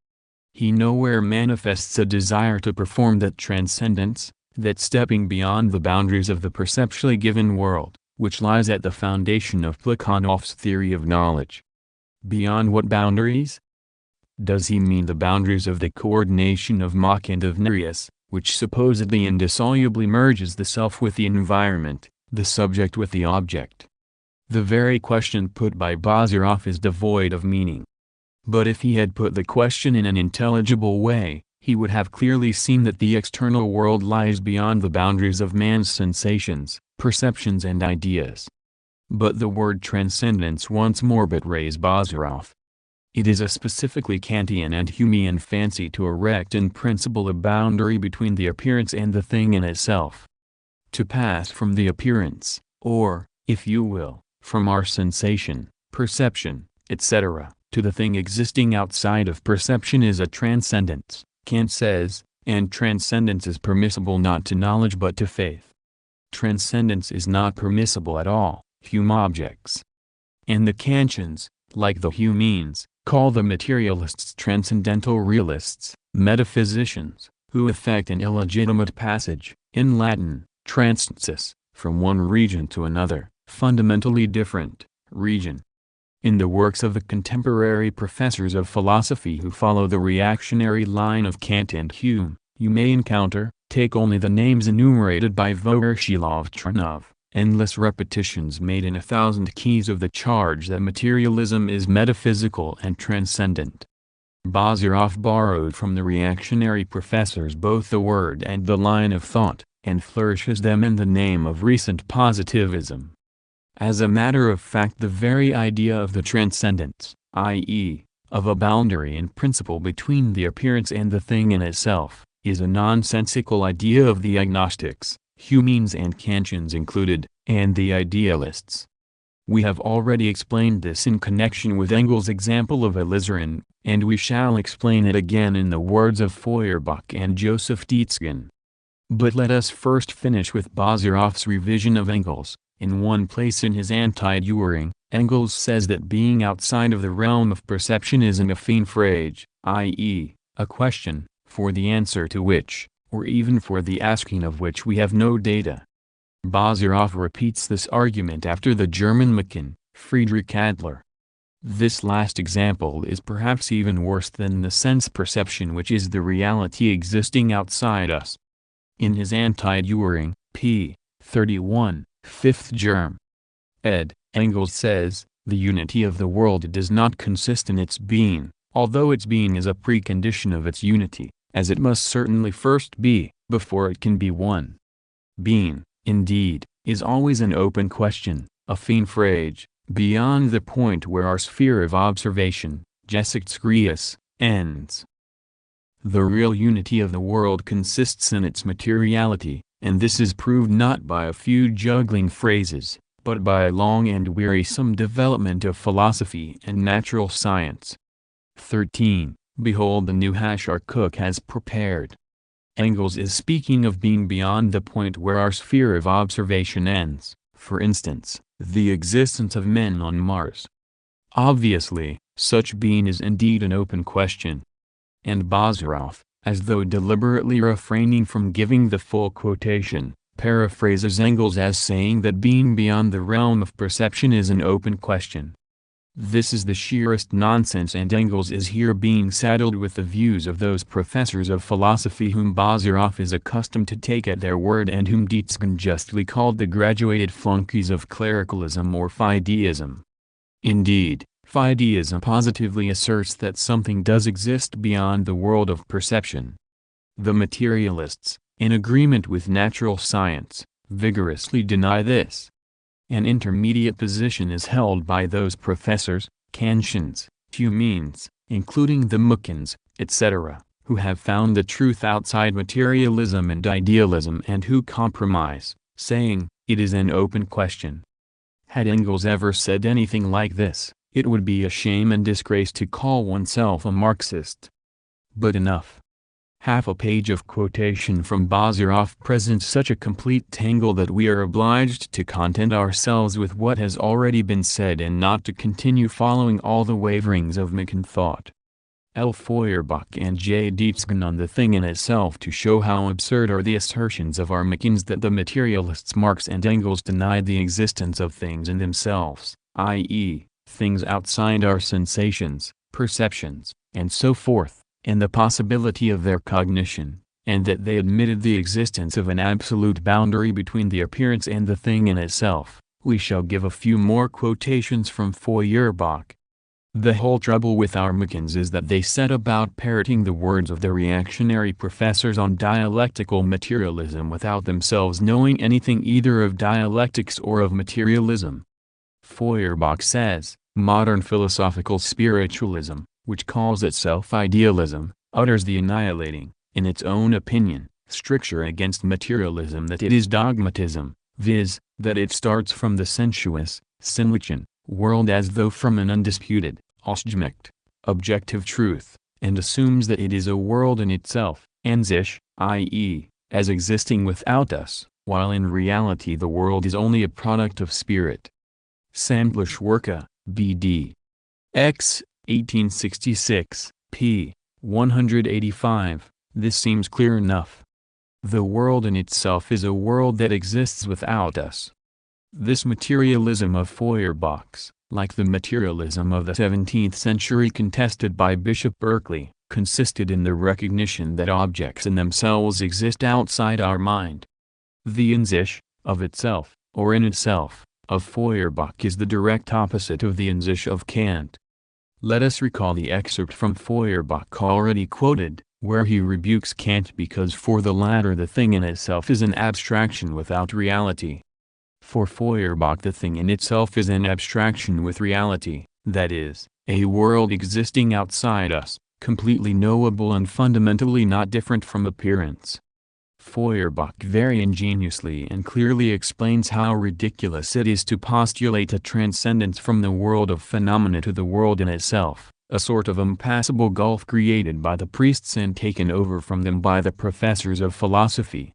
He nowhere manifests a desire to perform that transcendence, that stepping beyond the boundaries of the perceptually given world, which lies at the foundation of Plekhanov's theory of knowledge. Beyond what boundaries? Does he mean the boundaries of the coordination of Mach and of Nereus, which supposedly indissolubly merges the self with the environment, the subject with the object? The very question put by Bazarov is devoid of meaning. But if he had put the question in an intelligible way, he would have clearly seen that the external world lies beyond the boundaries of man's sensations, perceptions and ideas. But the word transcendence once more betrays Bazarov. It is a specifically Kantian and Humean fancy to erect in principle a boundary between the appearance and the thing in itself. To pass from the appearance, or, if you will, from our sensation, perception, etc., to the thing existing outside of perception is a transcendence, Kant says, and transcendence is permissible not to knowledge but to faith. Transcendence is not permissible at all, Hume objects. And the Kantians, like the Humeans, call the materialists transcendental realists, metaphysicians, who effect an illegitimate passage, in Latin, transensus, from one region to another, fundamentally different, region. In the works of the contemporary professors of philosophy who follow the reactionary line of Kant and Hume, you may encounter, take only the names enumerated by Voroshilov-Trinov, endless repetitions made in 1,000 keys of the charge that materialism is metaphysical and transcendent. Bazarov borrowed from the reactionary professors both the word and the line of thought, and flourishes them in the name of recent positivism. As a matter of fact, the very idea of the transcendence, i.e., of a boundary in principle between the appearance and the thing in itself, is a nonsensical idea of the agnostics, Humeans and Kantians included, and the idealists. We have already explained this in connection with Engels' example of alizarin, and we shall explain it again in the words of Feuerbach and Joseph Dietzgen. But let us first finish with Bazarov's revision of Engels. In one place in his Anti-Dühring, Engels says that being outside of the realm of perception is an affine phrase, i.e., a question, for the answer to which, or even for the asking of which we have no data. Bazarov repeats this argument after the German Makin, Friedrich Adler. This last example is perhaps even worse than the sense perception which is the reality existing outside us. In his Anti-Dühring, p. 31, 5th Germ. Ed. Engels says, the unity of the world does not consist in its being, although its being is a precondition of its unity, as it must certainly first be, before it can be one. Being, indeed, is always an open question, a affine phrase, beyond the point where our sphere of observation, Gesichtsgreis, ends. The real unity of the world consists in its materiality, and this is proved not by a few juggling phrases, but by a long and wearisome development of philosophy and natural science. 13. Behold the new hash our cook has prepared. Engels is speaking of being beyond the point where our sphere of observation ends, for instance, the existence of men on Mars. Obviously, such being is indeed an open question. And Bazarov, as though deliberately refraining from giving the full quotation, paraphrases Engels as saying that being beyond the realm of perception is an open question. This is the sheerest nonsense, and Engels is here being saddled with the views of those professors of philosophy whom Bazarov is accustomed to take at their word and whom Dietzgen justly called the graduated flunkies of clericalism or fideism. Indeed, fideism positively asserts that something does exist beyond the world of perception. The materialists, in agreement with natural science, vigorously deny this. An intermediate position is held by those professors, Kantians, Humines, including the Mukins, etc., who have found the truth outside materialism and idealism and who compromise, saying, it is an open question. Had Engels ever said anything like this, it would be a shame and disgrace to call oneself a Marxist. But enough. Half a page of quotation from Bazarov presents such a complete tangle that we are obliged to content ourselves with what has already been said and not to continue following all the waverings of Mikan thought. L. Feuerbach and J. Dietzgen on the thing in itself to show how absurd are the assertions of our Mikins that the materialists Marx and Engels denied the existence of things in themselves, i.e., things outside our sensations, perceptions, and so forth, and the possibility of their cognition, and that they admitted the existence of an absolute boundary between the appearance and the thing in itself. We shall give a few more quotations from Feuerbach. The whole trouble with our Mikins is that they set about parroting the words of the reactionary professors on dialectical materialism without themselves knowing anything either of dialectics or of materialism. Feuerbach says, modern philosophical spiritualism, which calls itself idealism, utters the annihilating, in its own opinion, stricture against materialism that it is dogmatism, viz., that it starts from the sensuous, sinnlichen, world as though from an undisputed, Ausgemächt, objective truth, and assumes that it is a world in itself, an sich, i.e., as existing without us, while in reality the world is only a product of spirit. Sandlish Werke, B.D. X. 1866, p. 185, this seems clear enough. The world in itself is a world that exists without us. This materialism of Feuerbach's, like the materialism of the 17th century contested by Bishop Berkeley, consisted in the recognition that objects in themselves exist outside our mind. The in sich, of itself, or in itself, of Feuerbach is the direct opposite of the in sich of Kant. Let us recall the excerpt from Feuerbach already quoted, where he rebukes Kant because for the latter the thing in itself is an abstraction without reality. For Feuerbach the thing in itself is an abstraction with reality, that is, a world existing outside us, completely knowable and fundamentally not different from appearance. Feuerbach very ingeniously and clearly explains how ridiculous it is to postulate a transcendence from the world of phenomena to the world in itself, a sort of impassable gulf created by the priests and taken over from them by the professors of philosophy.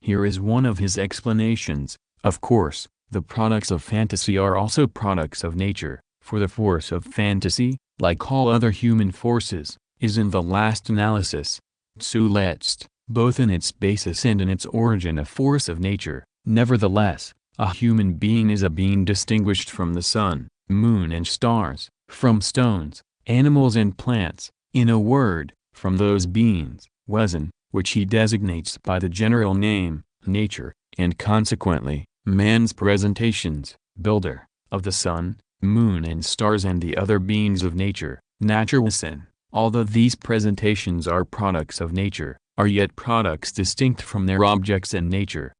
Here is one of his explanations. Of course, the products of fantasy are also products of nature, for the force of fantasy, like all other human forces, is in the last analysis, zuletzt, both in its basis and in its origin a force of nature. Nevertheless, a human being is a being distinguished from the sun, moon and stars, from stones, animals and plants, in a word, from those beings, Wesen, which he designates by the general name, nature, and consequently, man's presentations, builder, of the sun, moon and stars and the other beings of nature, Naturwesen. Although these presentations are products of nature, are yet products distinct from their objects and nature.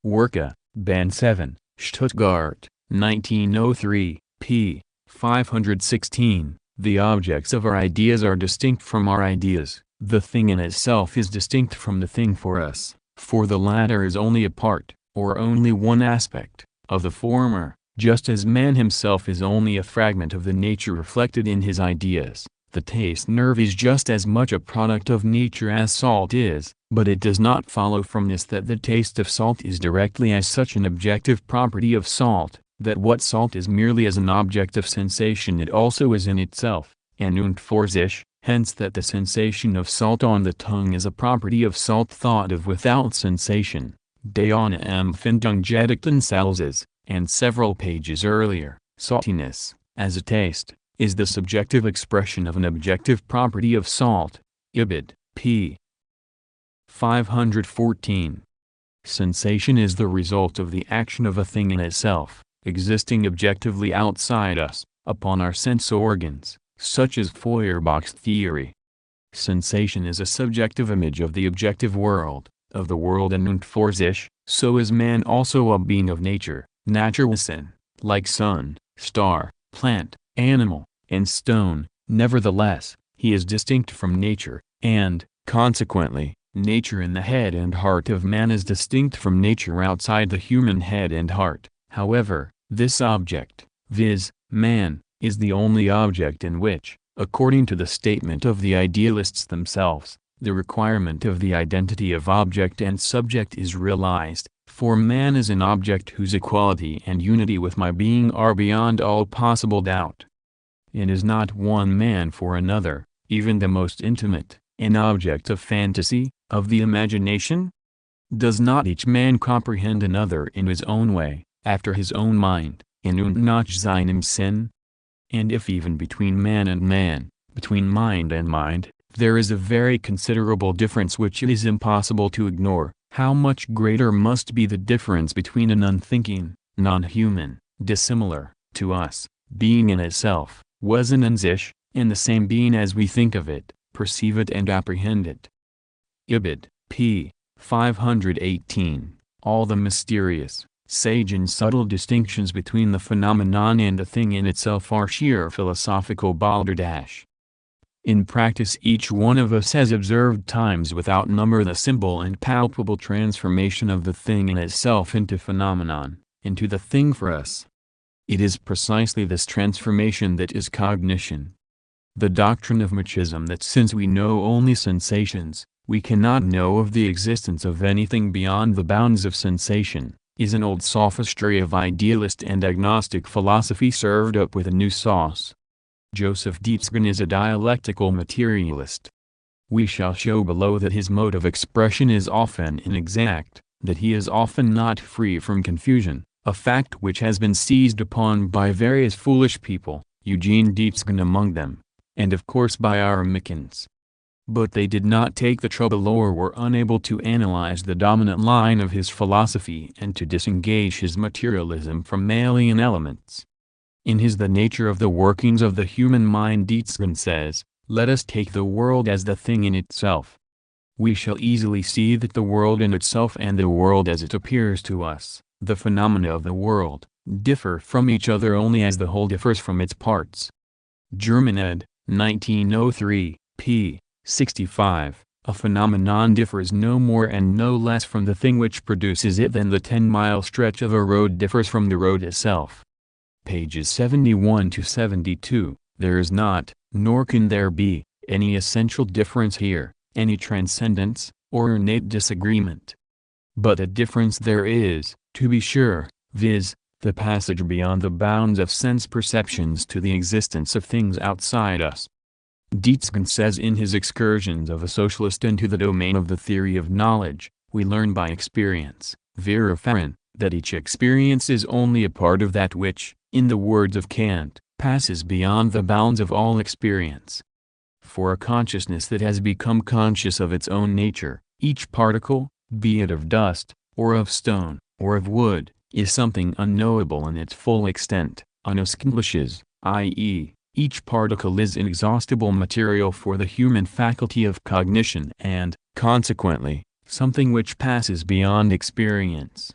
Werke, Band 7, Stuttgart, 1903, p. 516. The objects of our ideas are distinct from our ideas. The thing in itself is distinct from the thing for us, for the latter is only a part, or only one aspect, Of the former, just as man himself is only a fragment of the nature reflected in his ideas, the taste nerve is just as much a product of nature as salt is, but it does not follow from this that the taste of salt is directly as such an objective property of salt, that what salt is merely as an object of sensation it also is in itself, und für sich, hence that the sensation of salt on the tongue is a property of salt thought of without sensation, de ohne Empfindung gedikten Salzes, and several pages earlier, saltiness, as a taste, is the subjective expression of an objective property of salt. Ibid. p. 514. Sensation is the result of the action of a thing in itself, existing objectively outside us, upon our sense organs, such as Feuerbach's theory. Sensation is a subjective image of the objective world, of the world und für sich, so is man also a being of nature, Naturwesen, like sun, star, plant, animal, and stone. Nevertheless, he is distinct from nature, and, consequently, nature in the head and heart of man is distinct from nature outside the human head and heart. However, this object, viz., man, is the only object in which, according to the statement of the idealists themselves, the requirement of the identity of object and subject is realized, for man is an object whose equality and unity with my being are beyond all possible doubt. It is not one man for another, even the most intimate, an object of fantasy, of the imagination? Does not each man comprehend another in his own way, after his own mind, und nach seinem Sinn? And if even between man and man, between mind and mind, there is a very considerable difference which it is impossible to ignore, how much greater must be the difference between an unthinking, non-human, dissimilar, to us, being in itself, Wesen an sich, and the same being as we think of it, perceive it and apprehend it. Ibid. p. 518. All the mysterious, sage and subtle distinctions between the phenomenon and the thing in itself are sheer philosophical balderdash. In practice each one of us has observed times without number the simple and palpable transformation of the thing in itself into phenomenon, into the thing for us. It is precisely this transformation that is cognition. The doctrine of Machism that since we know only sensations, we cannot know of the existence of anything beyond the bounds of sensation, is an old sophistry of idealist and agnostic philosophy served up with a new sauce. Joseph Dietzgen is a dialectical materialist. We shall show below that his mode of expression is often inexact, that he is often not free from confusion, a fact which has been seized upon by various foolish people, Eugene Dietzgen among them, and of course by our Mickens. But they did not take the trouble or were unable to analyze the dominant line of his philosophy and to disengage his materialism from alien elements. In his The Nature of the Workings of the Human Mind, Dietzgen says, "Let us take the world as the thing in itself. We shall easily see that the world in itself and the world as it appears to us, the phenomena of the world, differ from each other only as the whole differs from its parts." German ed., 1903, p. 65. A phenomenon differs no more and no less from the thing which produces it than the 10-mile stretch of a road differs from the road itself. Pages 71 to 72. There is not, nor can there be, any essential difference here, any transcendence, or innate disagreement. But a difference there is, to be sure, viz., the passage beyond the bounds of sense perceptions to the existence of things outside us. Dietzgen says in his Excursions of a Socialist into the Domain of the Theory of Knowledge, we learn by experience, wir erfahren, that each experience is only a part of that which, in the words of Kant, passes beyond the bounds of all experience. For a consciousness that has become conscious of its own nature, each particle, be it of dust, or of stone, or of wood, is something unknowable in its full extent, unerskindliches, i.e., each particle is inexhaustible material for the human faculty of cognition and, consequently, something which passes beyond experience.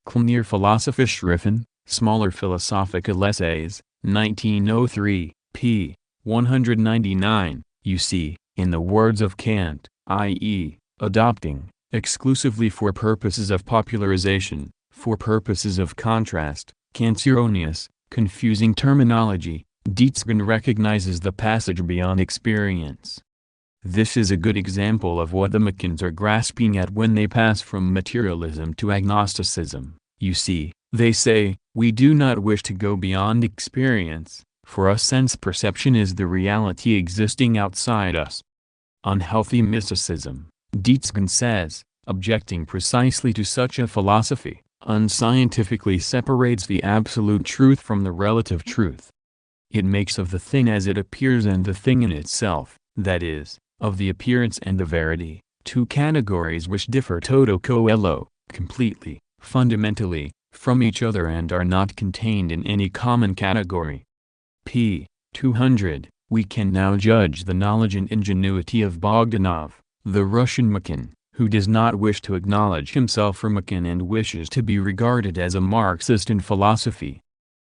Kleine Philosophieschriften, Smaller Philosophical Essays, 1903, p. 199, you see, in the words of Kant, i.e., adopting, exclusively for purposes of popularization, For purposes of contrast, Kant's erroneous, confusing terminology, Dietzgen recognizes the passage beyond experience. This is a good example of what the Macans are grasping at when they pass from materialism to agnosticism. You see, they say, we do not wish to go beyond experience, for us sense perception is the reality existing outside us. Unhealthy mysticism, Dietzgen says, objecting precisely to such a philosophy, unscientifically separates the absolute truth from the relative truth. It makes of the thing as it appears and the thing in itself, that is, of the appearance and the verity, two categories which differ toto coelho, completely, fundamentally, from each other and are not contained in any common category. p. 200. We can now judge the knowledge and ingenuity of Bogdanov, the Russian Macan, who does not wish to acknowledge himself a Macan and wishes to be regarded as a Marxist in philosophy.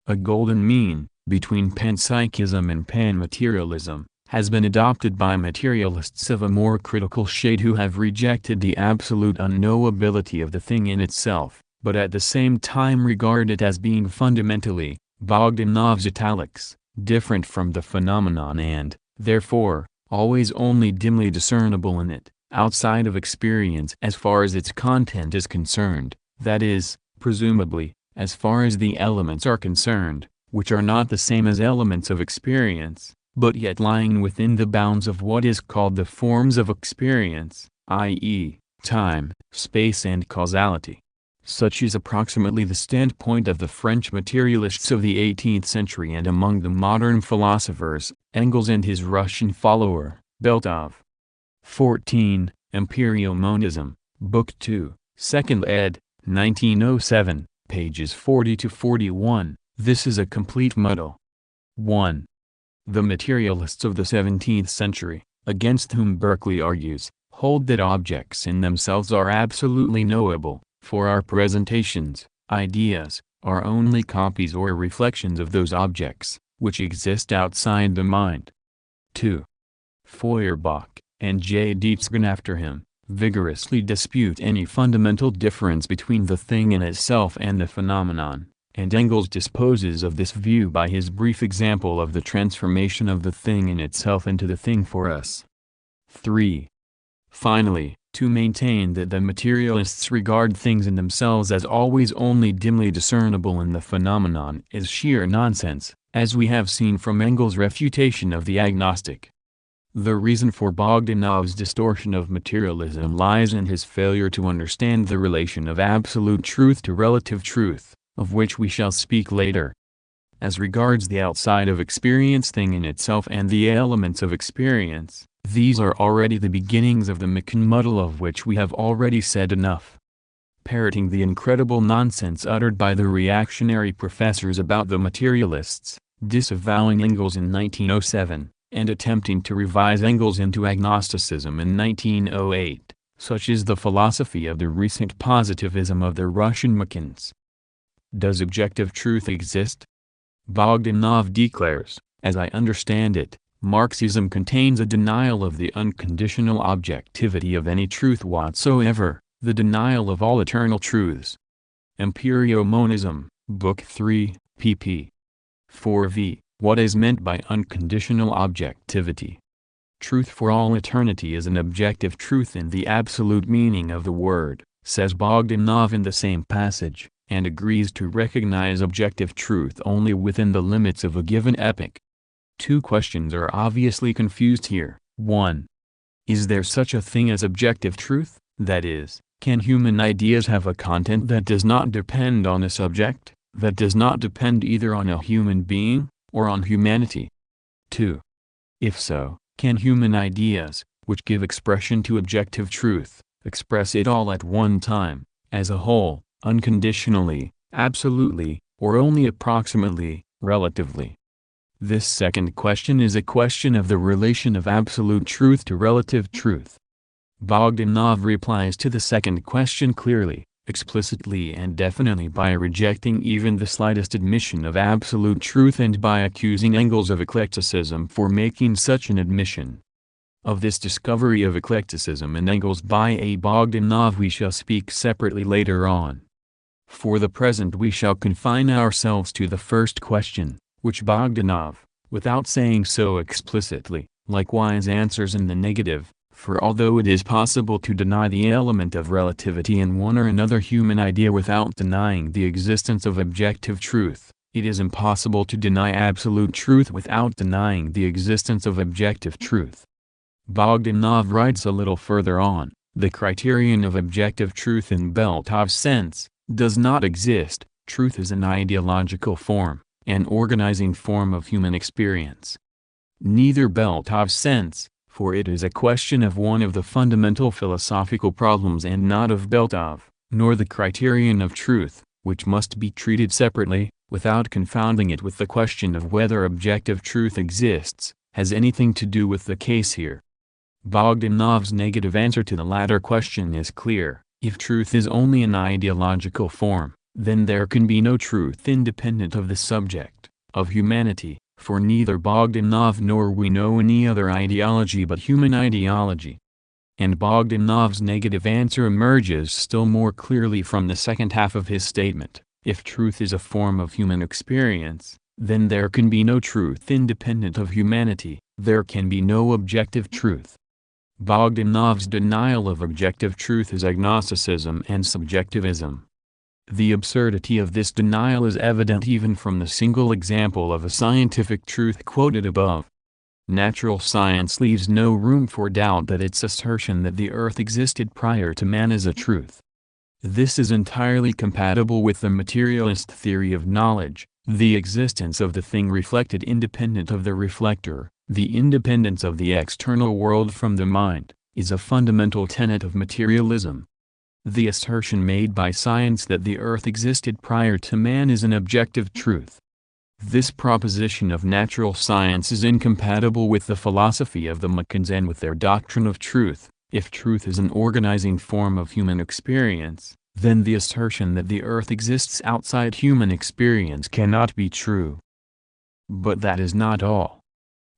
A golden mean, between panpsychism and pan-materialism, has been adopted by materialists of a more critical shade who have rejected the absolute unknowability of the thing in itself, but at the same time regard it as being fundamentally, Bogdanov's italics, different from the phenomenon and, therefore, always only dimly discernible in it, outside of experience as far as its content is concerned, that is, presumably, as far as the elements are concerned, which are not the same as elements of experience, but yet lying within the bounds of what is called the forms of experience, i.e., time, space and causality. Such is approximately the standpoint of the French materialists of the 18th century and among the modern philosophers, Engels and his Russian follower, Beltov. 14. Empirio-Monism, Book 2, 2nd ed., 1907, pages 40–41. This is a complete muddle. 1. The materialists of the 17th century, against whom Berkeley argues, hold that objects in themselves are absolutely knowable, for our presentations, ideas, are only copies or reflections of those objects, which exist outside the mind. 2. Feuerbach, and J. Dietzgen after him, vigorously dispute any fundamental difference between the thing in itself and the phenomenon, and Engels disposes of this view by his brief example of the transformation of the thing in itself into the thing for us. 3. Finally, to maintain that the materialists regard things in themselves as always only dimly discernible in the phenomenon is sheer nonsense, as we have seen from Engels' refutation of the agnostic. The reason for Bogdanov's distortion of materialism lies in his failure to understand the relation of absolute truth to relative truth, of which we shall speak later. As regards the outside of experience thing in itself and the elements of experience, these are already the beginnings of the Macan muddle of which we have already said enough. Parroting the incredible nonsense uttered by the reactionary professors about the materialists, disavowing Engels in 1907, and attempting to revise Engels into agnosticism in 1908, such is the philosophy of the recent positivism of the Russian Macans. Does objective truth exist? Bogdanov declares, as I understand it, Marxism contains a denial of the unconditional objectivity of any truth whatsoever, the denial of all eternal truths. Empirio-Monism, Book 3, pp. 4v. What is meant by unconditional objectivity? Truth for all eternity is an objective truth in the absolute meaning of the word, says Bogdanov in the same passage, and agrees to recognize objective truth only within the limits of a given epoch. Two questions are obviously confused here. 1. Is there such a thing as objective truth? That is, can human ideas have a content that does not depend on a subject, that does not depend either on a human being, or on humanity? 2. If so, can human ideas, which give expression to objective truth, express it all at one time, as a whole, unconditionally, absolutely, or only approximately, relatively? This second question is a question of the relation of absolute truth to relative truth. Bogdanov replies to the second question clearly, explicitly and definitely by rejecting even the slightest admission of absolute truth and by accusing Engels of eclecticism for making such an admission. Of this discovery of eclecticism in Engels by A. Bogdanov we shall speak separately later on. For the present we shall confine ourselves to the first question, which Bogdanov, without saying so explicitly, likewise answers in the negative, for although it is possible to deny the element of relativity in one or another human idea without denying the existence of objective truth, it is impossible to deny absolute truth without denying the existence of objective truth. Bogdanov writes a little further on, the criterion of objective truth in Beltov's sense does not exist. Truth is an ideological form, an organizing form of human experience. Neither Beltov's sense, for it is a question of one of the fundamental philosophical problems and not of Beltov, nor the criterion of truth, which must be treated separately, without confounding it with the question of whether objective truth exists, has anything to do with the case here. Bogdanov's negative answer to the latter question is clear. If truth is only an ideological form, then there can be no truth independent of the subject, of humanity, for neither Bogdanov nor we know any other ideology but human ideology. And Bogdanov's negative answer emerges still more clearly from the second half of his statement. If truth is a form of human experience, then there can be no truth independent of humanity, there can be no objective truth. Bogdanov's denial of objective truth is agnosticism and subjectivism. The absurdity of this denial is evident even from the single example of a scientific truth quoted above. Natural science leaves no room for doubt that its assertion that the earth existed prior to man is a truth. This is entirely compatible with the materialist theory of knowledge, the existence of the thing reflected independent of the reflector. The independence of the external world from the mind, is a fundamental tenet of materialism. The assertion made by science that the earth existed prior to man is an objective truth. This proposition of natural science is incompatible with the philosophy of the Macans and with their doctrine of truth. If truth is an organizing form of human experience, then the assertion that the earth exists outside human experience cannot be true. But that is not all.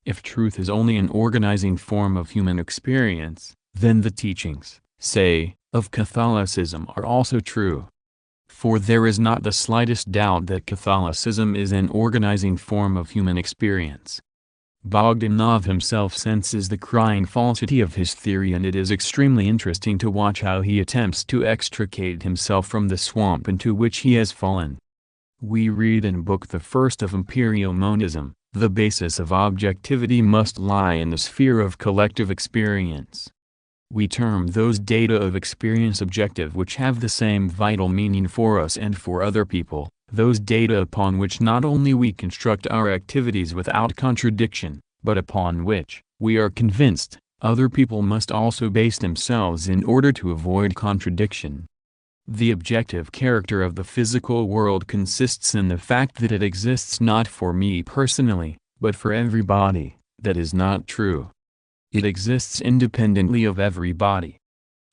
If truth is only an organizing form of human experience, then the teachings, say, of Catholicism are also true. For there is not the slightest doubt that Catholicism is an organizing form of human experience. Bogdanov himself senses the crying falsity of his theory, and it is extremely interesting to watch how he attempts to extricate himself from the swamp into which he has fallen. We read in Book the First of Empirio-Monism, the basis of objectivity must lie in the sphere of collective experience. We term those data of experience objective which have the same vital meaning for us and for other people, those data upon which not only we construct our activities without contradiction, but upon which, we are convinced, other people must also base themselves in order to avoid contradiction. The objective character of the physical world consists in the fact that it exists not for me personally, but for everybody. That is not true. It exists independently of everybody,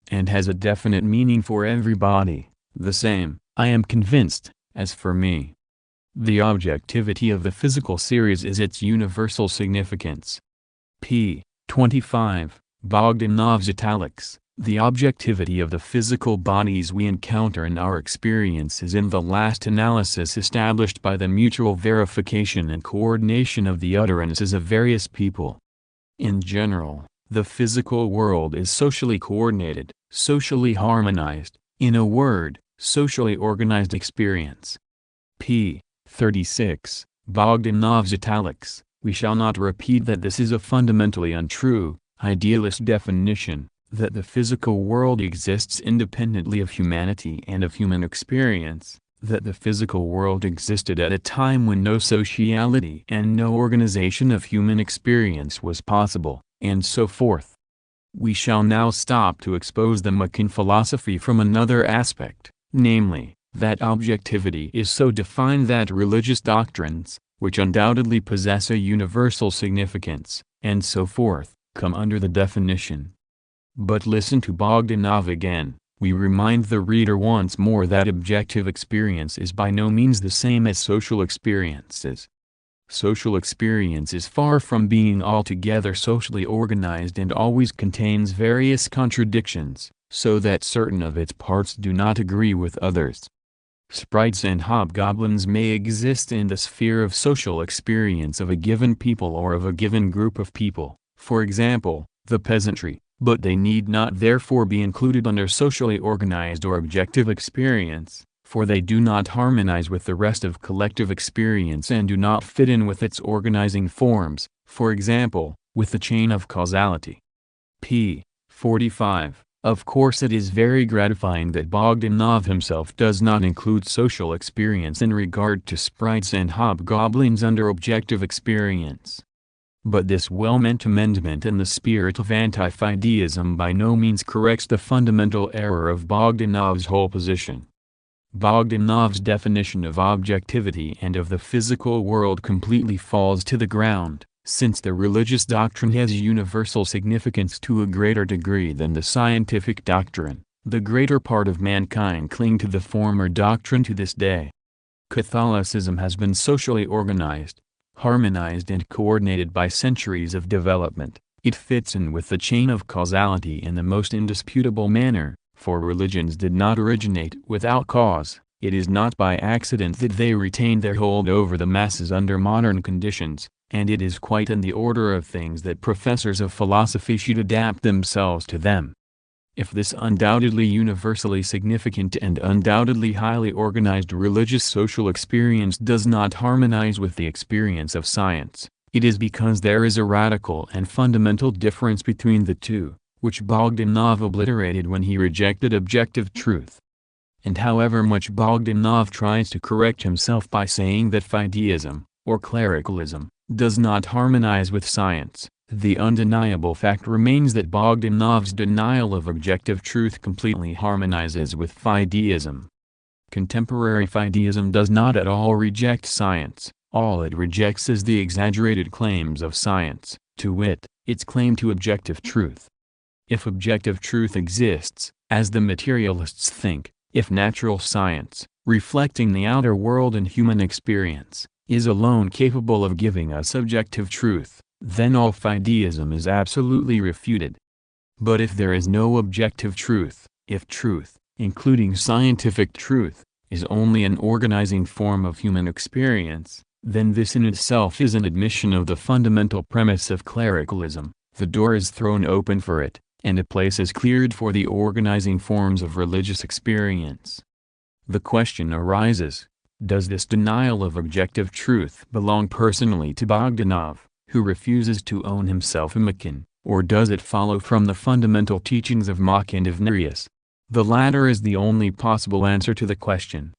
and has a definite meaning for everybody, the same, I am convinced, as for me. The objectivity of the physical series is its universal significance. p. 25, Bogdanov's italics. The objectivity of the physical bodies we encounter in our experience is in the last analysis established by the mutual verification and coordination of the utterances of various people. In general, the physical world is socially coordinated, socially harmonized, in a word, socially organized experience. p. 36, Bogdanov's italics. We shall not repeat that this is a fundamentally untrue, idealist definition, that the physical world exists independently of humanity and of human experience, that the physical world existed at a time when no sociality and no organization of human experience was possible, and so forth. We shall now stop to expose the Macan philosophy from another aspect, namely, that objectivity is so defined that religious doctrines, which undoubtedly possess a universal significance, and so forth, come under the definition. But listen to Bogdanov again. We remind the reader once more that objective experience is by no means the same as social experiences. Social experience is far from being altogether socially organized and always contains various contradictions, so that certain of its parts do not agree with others. Sprites and hobgoblins may exist in the sphere of social experience of a given people or of a given group of people, for example, the peasantry, but they need not therefore be included under socially organized or objective experience, for they do not harmonize with the rest of collective experience and do not fit in with its organizing forms, for example, with the chain of causality. p. 45. Of course it is very gratifying that Bogdanov himself does not include social experience in regard to sprites and hobgoblins under objective experience. But this well-meant amendment in the spirit of anti-fideism by no means corrects the fundamental error of Bogdanov's whole position. Bogdanov's definition of objectivity and of the physical world completely falls to the ground, since the religious doctrine has universal significance to a greater degree than the scientific doctrine. The greater part of mankind cling to the former doctrine to this day. Catholicism has been socially organized, harmonized and coordinated by centuries of development. It fits in with the chain of causality in the most indisputable manner, for religions did not originate without cause. It is not by accident that they retain their hold over the masses under modern conditions, and it is quite in the order of things that professors of philosophy should adapt themselves to them. If this undoubtedly universally significant and undoubtedly highly organized religious social experience does not harmonize with the experience of science, it is because there is a radical and fundamental difference between the two, which Bogdanov obliterated when he rejected objective truth. And however much Bogdanov tries to correct himself by saying that fideism, or clericalism, does not harmonize with science, the undeniable fact remains that Bogdanov's denial of objective truth completely harmonizes with fideism. Contemporary fideism does not at all reject science, all it rejects is the exaggerated claims of science, to wit, its claim to objective truth. If objective truth exists, as the materialists think, if natural science, reflecting the outer world and human experience, is alone capable of giving us objective truth, then all fideism is absolutely refuted. But if there is no objective truth, if truth, including scientific truth, is only an organizing form of human experience, then this in itself is an admission of the fundamental premise of clericalism. The door is thrown open for it, and a place is cleared for the organizing forms of religious experience. The question arises, does this denial of objective truth belong personally to Bogdanov, who refuses to own himself a Makin, or does it follow from the fundamental teachings of Mach and of Nereus? The latter is the only possible answer to the question.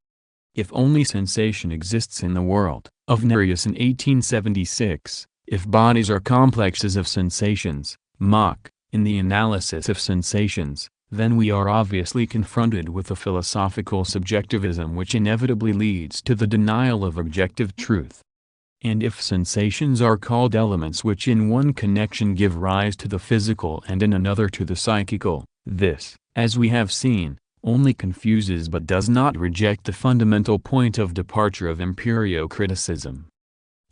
If only sensation exists in the world, of Nereus in 1876, if bodies are complexes of sensations, Mach, in the analysis of sensations, then we are obviously confronted with a philosophical subjectivism which inevitably leads to the denial of objective truth. And if sensations are called elements which in one connection give rise to the physical and in another to the psychical, this, as we have seen, only confuses but does not reject the fundamental point of departure of Empirio-Criticism.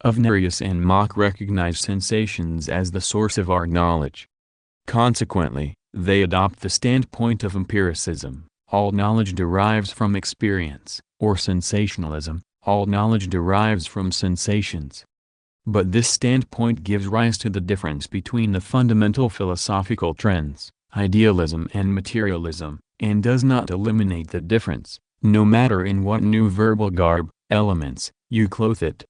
Of Nereus and Mach recognize sensations as the source of our knowledge. Consequently, they adopt the standpoint of empiricism, all knowledge derives from experience, or sensationalism, all knowledge derives from sensations. But this standpoint gives rise to the difference between the fundamental philosophical trends, idealism and materialism, and does not eliminate the difference, no matter in what new verbal garb, elements, you clothe it.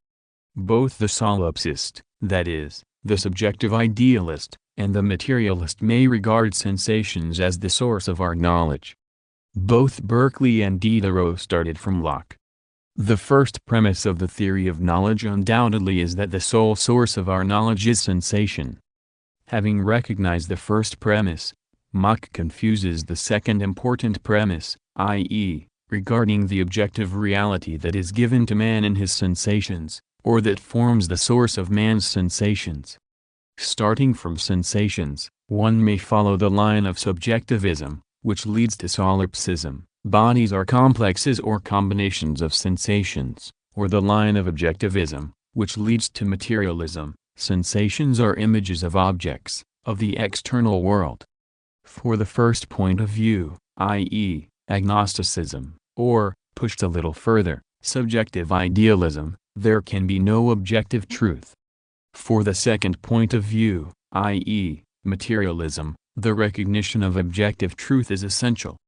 Both the solipsist, that is, the subjective idealist, and the materialist may regard sensations as the source of our knowledge. Both Berkeley and Diderot started from Locke. The first premise of the theory of knowledge undoubtedly is that the sole source of our knowledge is sensation. Having recognized the first premise, Mach confuses the second important premise, i.e., regarding the objective reality that is given to man in his sensations, or that forms the source of man's sensations. Starting from sensations, one may follow the line of subjectivism, which leads to solipsism, bodies are complexes or combinations of sensations, or the line of objectivism, which leads to materialism, sensations are images of objects, of the external world. For the first point of view, i.e., agnosticism, or, Pushed a little further, subjective idealism, there can be no objective truth. For the second point of view, i.e., materialism, the recognition of objective truth is essential.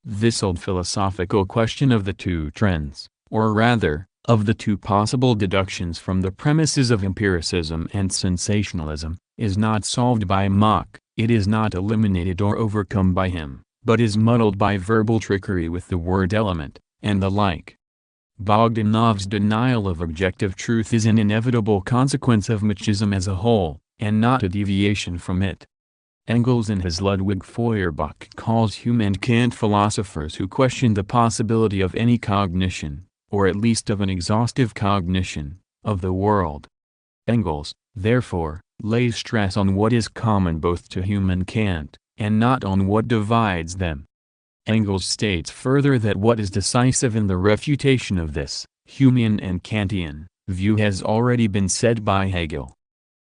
This old philosophical question of the two trends, or rather, of the two possible deductions from the premises of empiricism and sensationalism, is not solved by Mach, it is not eliminated or overcome by him, but is muddled by verbal trickery with the word element, and the like. Bogdanov's denial of objective truth is an inevitable consequence of Machism as a whole, and not a deviation from it. Engels in his Ludwig Feuerbach calls Hume and Kant philosophers who question the possibility of any cognition, or at least of an exhaustive cognition, of the world. Engels, therefore, lays stress on what is common both to Hume and Kant, and not on what divides them. Engels states further that what is decisive in the refutation of this Humean and Kantian view has already been said by Hegel.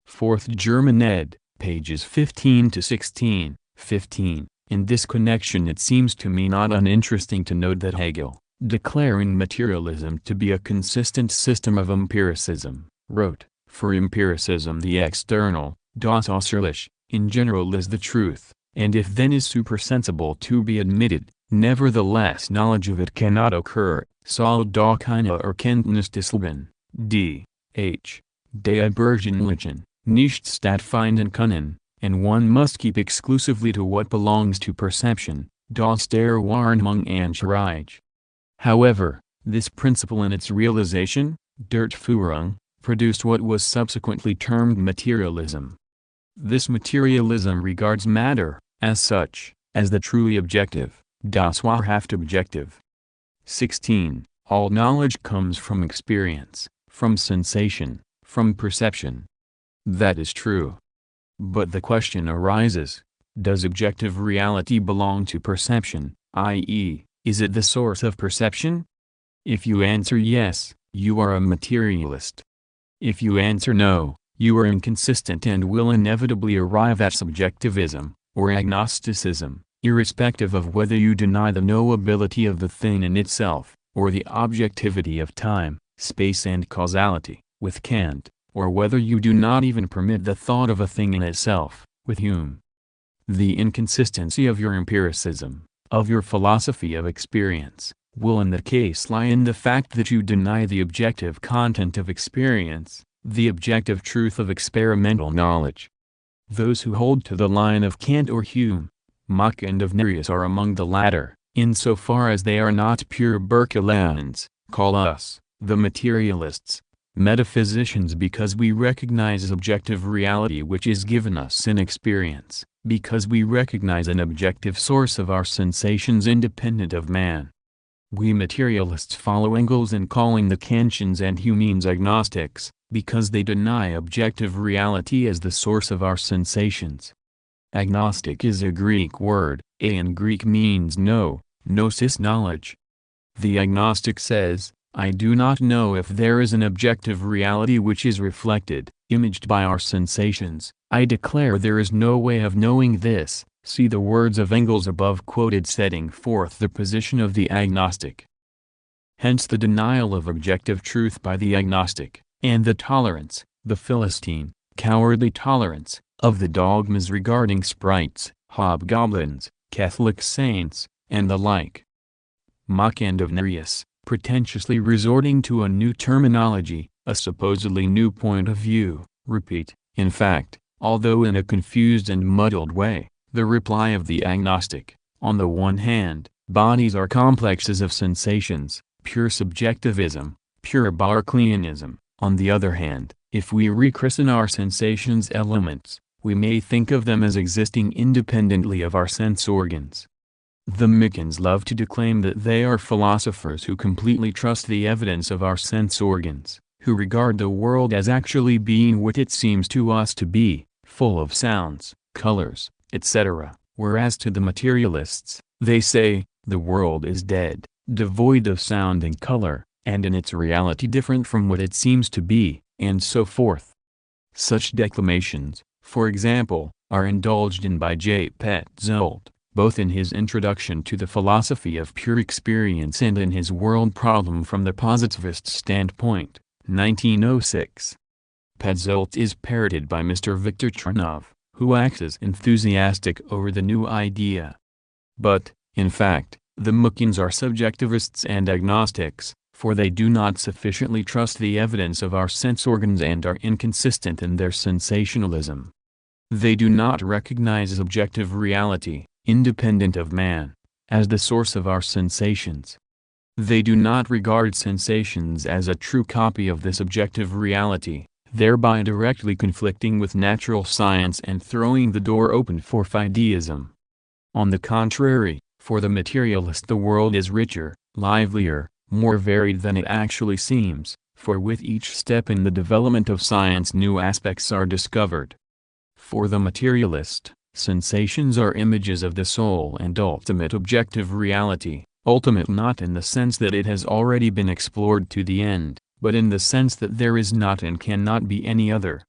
4th German ed., pages 15 to 16, 15. In this connection it seems to me not uninteresting to note that Hegel, declaring materialism to be a consistent system of empiricism, wrote, "For empiricism the external, das Äußerliche, in general is the truth, and if then is supersensible to be admitted, nevertheless knowledge of it cannot occur, soll da keine Erkenntnis desselben, d.h. der Bergenlichen, nicht stattfinden können, and one must keep exclusively to what belongs to perception, das der Wahrnehmung anschreitet." However, this principle in its realization, Durchführung, produced what was subsequently termed materialism. This materialism regards matter, as such, as the truly objective, das wahrhaft objective. 16. All knowledge comes from experience, from sensation, from perception. That is true. But the question arises, does objective reality belong to perception, i.e., is it the source of perception? If you answer yes, you are a materialist. If you answer no, you are inconsistent and will inevitably arrive at subjectivism, or agnosticism, irrespective of whether you deny the knowability of the thing in itself, or the objectivity of time, space and causality, with Kant, or whether you do not even permit the thought of a thing in itself, with Hume. The inconsistency of your empiricism, of your philosophy of experience, will in that case lie in the fact that you deny the objective content of experience, the objective truth of experimental knowledge. Those who hold to the line of Kant or Hume, Mach and of Nereus are among the latter, insofar as they are not pure Berkeleians, call us, the materialists, metaphysicians because we recognize objective reality which is given us in experience, because we recognize an objective source of our sensations independent of man. We materialists follow Engels in calling the Kantians and Humeans agnostics, because they deny objective reality as the source of our sensations. Agnostic is a Greek word, in Greek means no, gnosis knowledge. The agnostic says, I do not know if there is an objective reality which is reflected, imaged by our sensations. I declare there is no way of knowing this. See the words of Engels above quoted setting forth the position of the agnostic. Hence the denial of objective truth by the agnostic, and the tolerance, the Philistine, cowardly tolerance, of the dogmas regarding sprites, hobgoblins, Catholic saints, and the like. Mach and of Nereus, pretentiously resorting to a new terminology, a supposedly new point of view, repeat, in fact, although in a confused and muddled way, the reply of the agnostic. On the one hand, bodies are complexes of sensations, pure subjectivism, pure Berkeleianism. On the other hand, if we rechristen our sensations elements, we may think of them as existing independently of our sense organs. The Mickens love to declaim that they are philosophers who completely trust the evidence of our sense organs, who regard the world as actually being what it seems to us to be, full of sounds, colors, etc., whereas to the materialists, they say, the world is dead, devoid of sound and color, and in its reality different from what it seems to be, and so forth. Such declamations, for example, are indulged in by J. Petzold, both in his Introduction to the Philosophy of Pure Experience and in his World Problem from the Positivist Standpoint, 1906. Petzold is parroted by Mr. Viktor Chernov, who acts as enthusiastic over the new idea. But, in fact, the Mukins are subjectivists and agnostics, for they do not sufficiently trust the evidence of our sense organs and are inconsistent in their sensationalism. They do not recognize objective reality, independent of man, as the source of our sensations. They do not regard sensations as a true copy of this objective reality, thereby directly conflicting with natural science and throwing the door open for fideism. On the contrary, for the materialist the world is richer, livelier, more varied than it actually seems, for with each step in the development of science new aspects are discovered. For the materialist, sensations are images of the soul and ultimate objective reality, ultimate not in the sense that it has already been explored to the end, but in the sense that there is not and cannot be any other.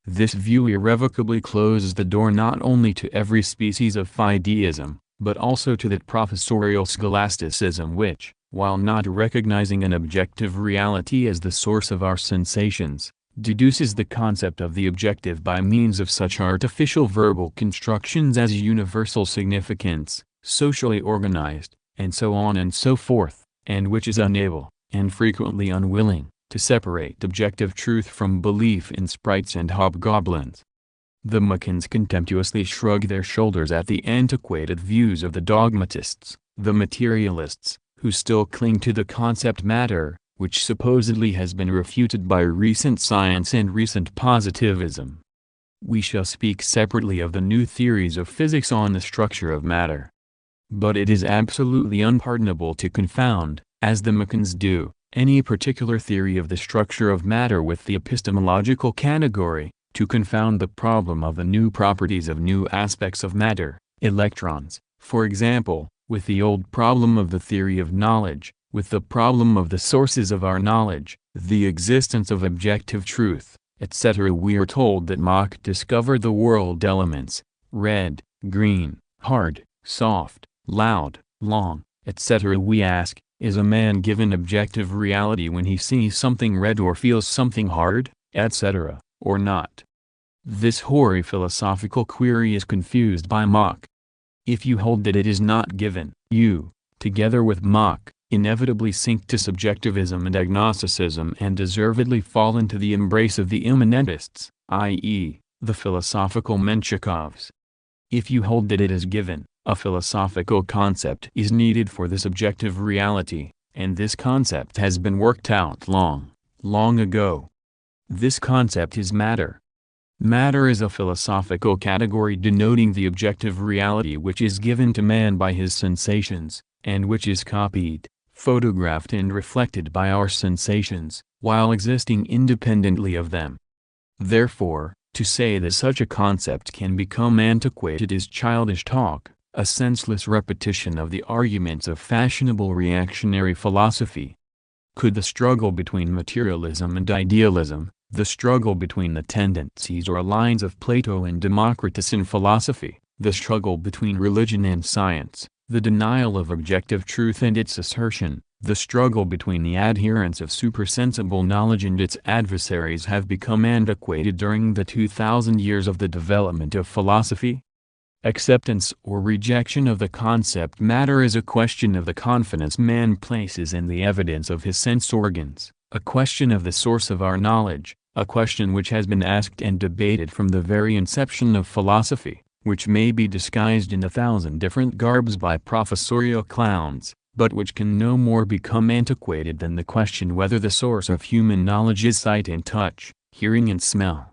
This view irrevocably closes the door not only to every species of fideism, but also to that professorial scholasticism which, while not recognizing an objective reality as the source of our sensations, deduces the concept of the objective by means of such artificial verbal constructions as universal significance, socially organized, and so on and so forth, and which is unable, and frequently unwilling, to separate objective truth from belief in sprites and hobgoblins. The Mukins contemptuously shrug their shoulders at the antiquated views of the dogmatists, the materialists, who still cling to the concept matter, which supposedly has been refuted by recent science and recent positivism. We shall speak separately of the new theories of physics on the structure of matter. But it is absolutely unpardonable to confound, as the Mukins do, any particular theory of the structure of matter with the epistemological category, to confound the problem of the new properties of new aspects of matter, electrons, for example, with the old problem of the theory of knowledge, with the problem of the sources of our knowledge, the existence of objective truth, etc. We are told that Mach discovered the world elements, red, green, hard, soft, loud, long, etc. We ask, is a man given objective reality when he sees something red or feels something hard, etc., or not? This hoary philosophical query is confused by Mach. If you hold that it is not given, you, together with Mach, inevitably sink to subjectivism and agnosticism and deservedly fall into the embrace of the immanentists, i.e., the philosophical Menshikows. If you hold that it is given, a philosophical concept is needed for this objective reality, and this concept has been worked out long, long ago. This concept is matter. Matter is a philosophical category denoting the objective reality which is given to man by his sensations, and which is copied, photographed and reflected by our sensations, while existing independently of them. Therefore, to say that such a concept can become antiquated is childish talk, a senseless repetition of the arguments of fashionable reactionary philosophy. Could the struggle between materialism and idealism, the struggle between the tendencies or lines of Plato and Democritus in philosophy, the struggle between religion and science, the denial of objective truth and its assertion, the struggle between the adherents of supersensible knowledge and its adversaries have become antiquated during the 2000 years of the development of philosophy? Acceptance or rejection of the concept matter is a question of the confidence man places in the evidence of his sense organs, a question of the source of our knowledge, a question which has been asked and debated from the very inception of philosophy, which may be disguised in 1,000 different garbs by professorial clowns, but which can no more become antiquated than the question whether the source of human knowledge is sight and touch, hearing and smell.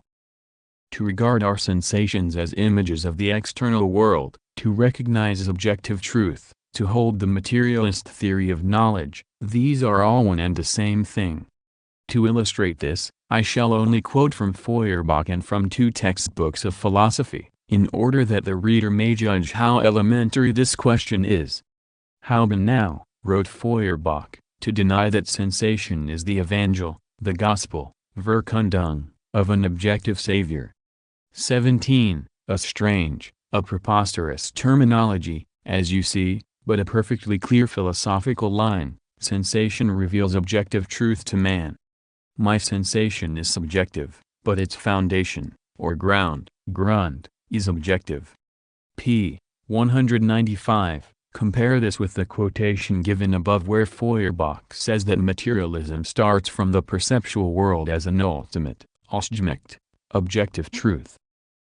To regard our sensations as images of the external world, to recognize objective truth, to hold the materialist theory of knowledge, these are all one and the same thing. To illustrate this, I shall only quote from Feuerbach and from 2 textbooks of philosophy, in order that the reader may judge how elementary this question is. How now, wrote Feuerbach, to deny that sensation is the Evangel, the Gospel, Verkundung, of an objective Savior. 17. A strange, a preposterous terminology, as you see, but a perfectly clear philosophical line. Sensation reveals objective truth to man. My sensation is subjective, but its foundation, or ground, is objective. p. 195. Compare this with the quotation given above where Feuerbach says that materialism starts from the perceptual world as an ultimate, objective truth.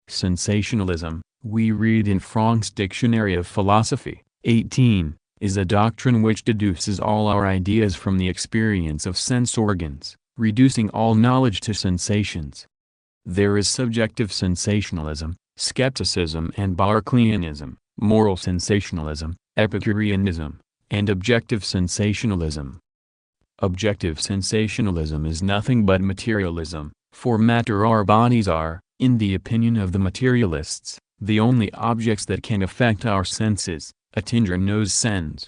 Sensationalism, we read in Frank's Dictionary of Philosophy, 18, is a doctrine which deduces all our ideas from the experience of sense organs, reducing all knowledge to sensations. There is subjective sensationalism, skepticism and Berkeleyanism, moral sensationalism, Epicureanism, and objective sensationalism. Objective sensationalism is nothing but materialism, for matter our bodies are, in the opinion of the materialists, the only objects that can affect our senses, attinger nos sens.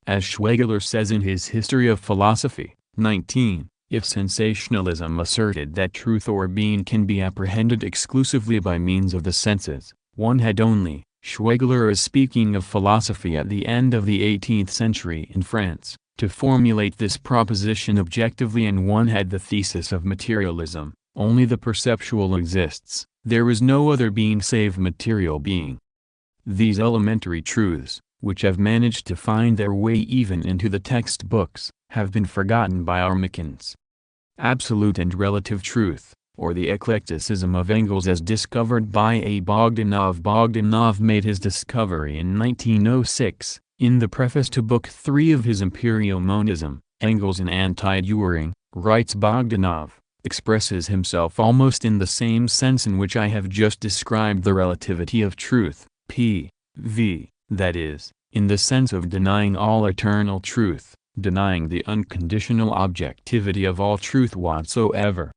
As Schwegeler says in his History of Philosophy, 19, if sensationalism asserted that truth or being can be apprehended exclusively by means of the senses, one had only. Schwegeler is speaking of philosophy at the end of the 18th century in France, to formulate this proposition objectively, and one had the thesis of materialism, only the perceptual exists, there is no other being save material being. These elementary truths, which have managed to find their way even into the textbooks, have been forgotten by our mechanics. Absolute and relative truth, or the eclecticism of Engels as discovered by A. Bogdanov. Bogdanov made his discovery in 1906, in the preface to Book 3 of his Empirio-Monism. Engels in Anti-Dühring, writes Bogdanov, expresses himself almost in the same sense in which I have just described the relativity of truth, p.v., that is, in the sense of denying all eternal truth, denying the unconditional objectivity of all truth whatsoever.